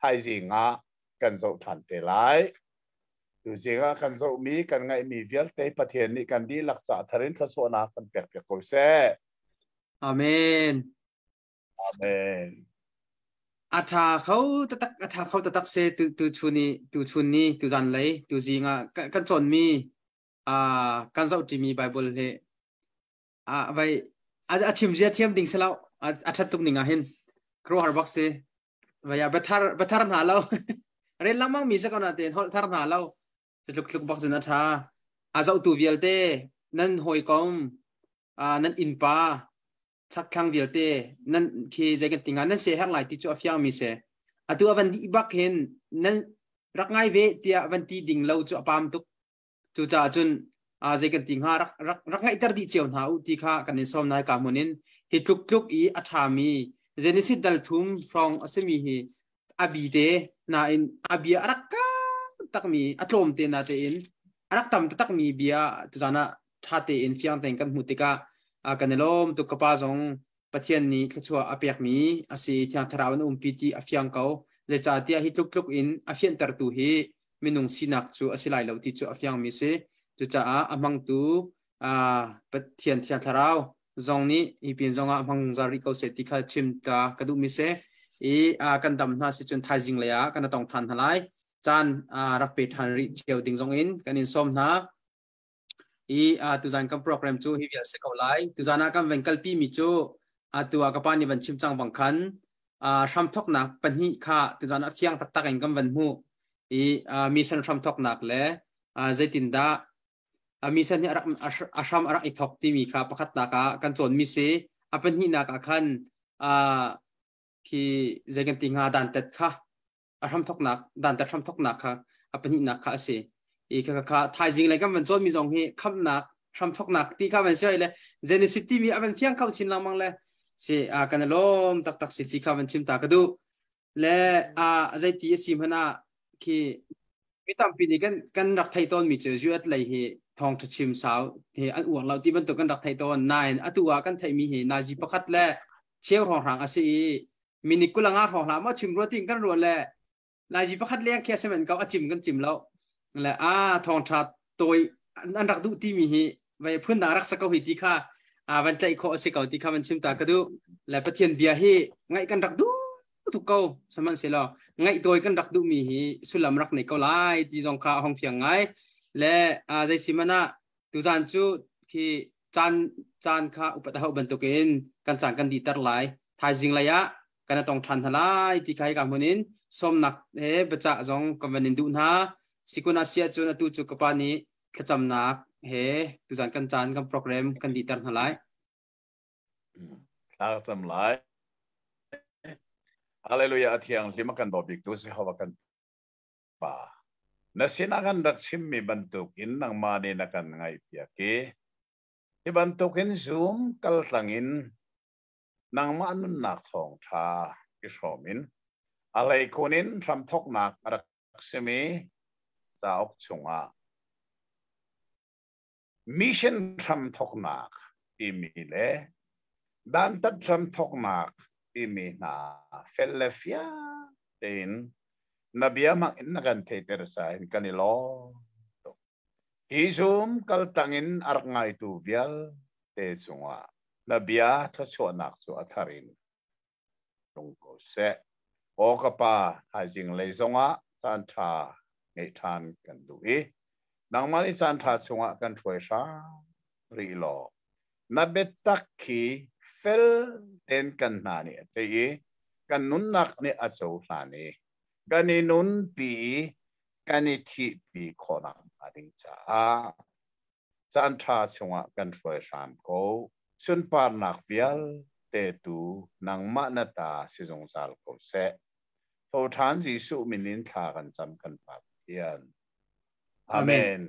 ให้สิงะกันโจทันเตลายดูสิงะกันโจมีกันไงมีเวลเตยประเทศนี้กันดีรักษาทารินทศวนากันเปียกเปียกโคเซอาเมนอาเมนอาชาเขาตะตักเซตูชุนีตูจันเลยตูจิงกันจนมีกันเจ้าที่มีไบเบิลเลยไปชิมเจียเทียมดิ่งเสลาทัดตุกนิ่งเห็นครัวฮาร์บักเซไปบัทาร์หาเราเรียนลังมั่งมีสักคนนะเต็นฮอลทาร์หาเราจะลุกบักจนอาชา เจ้าตัวเวลเต้นั่นหอยกอมนั่นอินปาชักขังเวลเต้นั่นคือใจกันติงานนั่นเสียหักหลายที่จะอฟยังมีเสตัววันดีบักเห็นนั่นรักง่ายเวทีวันที่ดิ่งเราจะปามตุกจู่จ้าจนใจกันติงหารักง่ายตรดีเจียวหาอุติค่ะกันในสมนายกามุนินฮิตุกลุกอีอัฐามีเจนิสิดัลทุมฟรองอสมีฮีอาบีเตนาอินอาบีรักกาตักมีอัตโลมเตนาเตอินรักตำตักมีเบียตุจานะชาเตอินฟิยังเต็งกันมุติกากันในลมตุกปาจงปะเทียนนี้ชัวอเปียกมีอาศัยที่ทราวนปีติอฟิยังเขาเลยจ่าเตียฮิตุกอินอฟิยันตรตุฮีมินุงสินักชัวอาศัยไหลเราที่ชัวอฟิยังมีเสจุจ่าอามังตูปะเทียนที่ทราวจงนี้อีเป็นจงอามังจาริกเอาเสติขาชิมตากระดูมิเสกันดำน่าสิจนทายจิงเลยกันต้องทันทลายจานรักเป็ดทันริเชียวดิ่งจงอินกันอินสมนะตุจานกันโปรแกรมจูฮิวิลเสกเอาไลตุจานากันเวนกัลปีมิจูตัวกับปานิวันชิมจังบังคันทำทอกหนักปัญหิค่ะตุจานาเฟียงตักตักเองกันวันหูมีเส้นทำทอกหนักและใจตินดามีเส้นนี้อาชามรักอีกทอกที่มีค่ะประคัตตากากันโจนมิเซปัญหินักขันที่ใจกันติงาดันเต็ดค่ะทำทอกหนักดันเต็ดทำทอกหนักค่ะปัญหินักค่ะเสียค่ะทายจริงเลยก็มันโจมีจงที่คำหนักทำทอกหนักที่ข้ามันเชื่อเลยเจนิสิตี้มีเป็นเพียงเข้าชินละมังเลยเสียกันลมตักสิที่ข้ามันชิมตากระดูและใจที่สิมหน้าที่วิตามปีนี้กันรักไทยต้นมีเจอจุดเลยเหทองทัชิมสาวเหอันอ้วนเราที่มันตัวกันรักไทยต้นนายตัวกันไทยมีเหนาจีประคัดและเชี่ยวของหางอาศัยมินิกุลังอาของหางมาชิมรสติ้งกันรวนและนาจีประคัดเลี้ยงแค่เสมันเขาจิ้มกันจิ้มแล้วและทองชาตัวอันรักดูที่มีไว้เพื่อนน่ารักสักเขาหิที่ข้าวันใจเขาสิเขาที่ข้ามันชิมตากระดูและประเทศเบียร์ให้ไงกันรักดูทุกเขาสมันเสียแล้วไงตัวกันรักดูมีสุลามรักในเขาไล่ที่จงข้าห้องเพียงไงและใจสิมันน่ะตุจานจูที่จานข้าอุปถัมภ์บรรทุกินกันจานกันดีตร์ไล่ทายจริงเลยกันต้องทันทลายที่ใครกับมันนินสมนักประจักษ์จงกับมันนินดูนะสิกุนัสเซียจนตุจุกปานี้ขจำนักตุจานกันจานกันโปรแกรมกันดีตร์ทลายขจำลายฮาเลลูยาที่ยังที่มากันบอกบิกตุสิฮาวกันป่านั่นสินักันรักชิมมีบรรทุกินนังมาเนนักันไงเปียกที่บรรทุกินซูมกัลตังอินนังมานุนนักทองชากิสอมินอะไรคนนินทำทอกนักรักชิมีจะออกชงมิชันทำทอกนักที่มีเล่ดันตัดทำทอกนักที่มีนาเฟลเลฟียเดนนบีอามักอินนักันเทเตอร์สายกันนี่ล้อฮิซุมกัลตังอินอาร์ไงตูเวียลเตจุงนบีอาทัชวนักสุอัฐารินลงโกเซโอกปาหายจิงเลยจงจันทาในทานกันดูนังมานิจันทาจงกันช่วยชารีโลนเบตักขีเฟลเต็นกันนานี่เตยกันนุนนักนี่อาจูนานี่กันนี่นุนปีกันนี่ที่ปีคนนั้นอะไรจ้าจันทาจงกันช่วยชานเขาสุนปานักเบียลเตตูนังมานาตาสิจงจาลเขาเสโททานจิสุมินินทากันจำกันปาเทียนอาเมน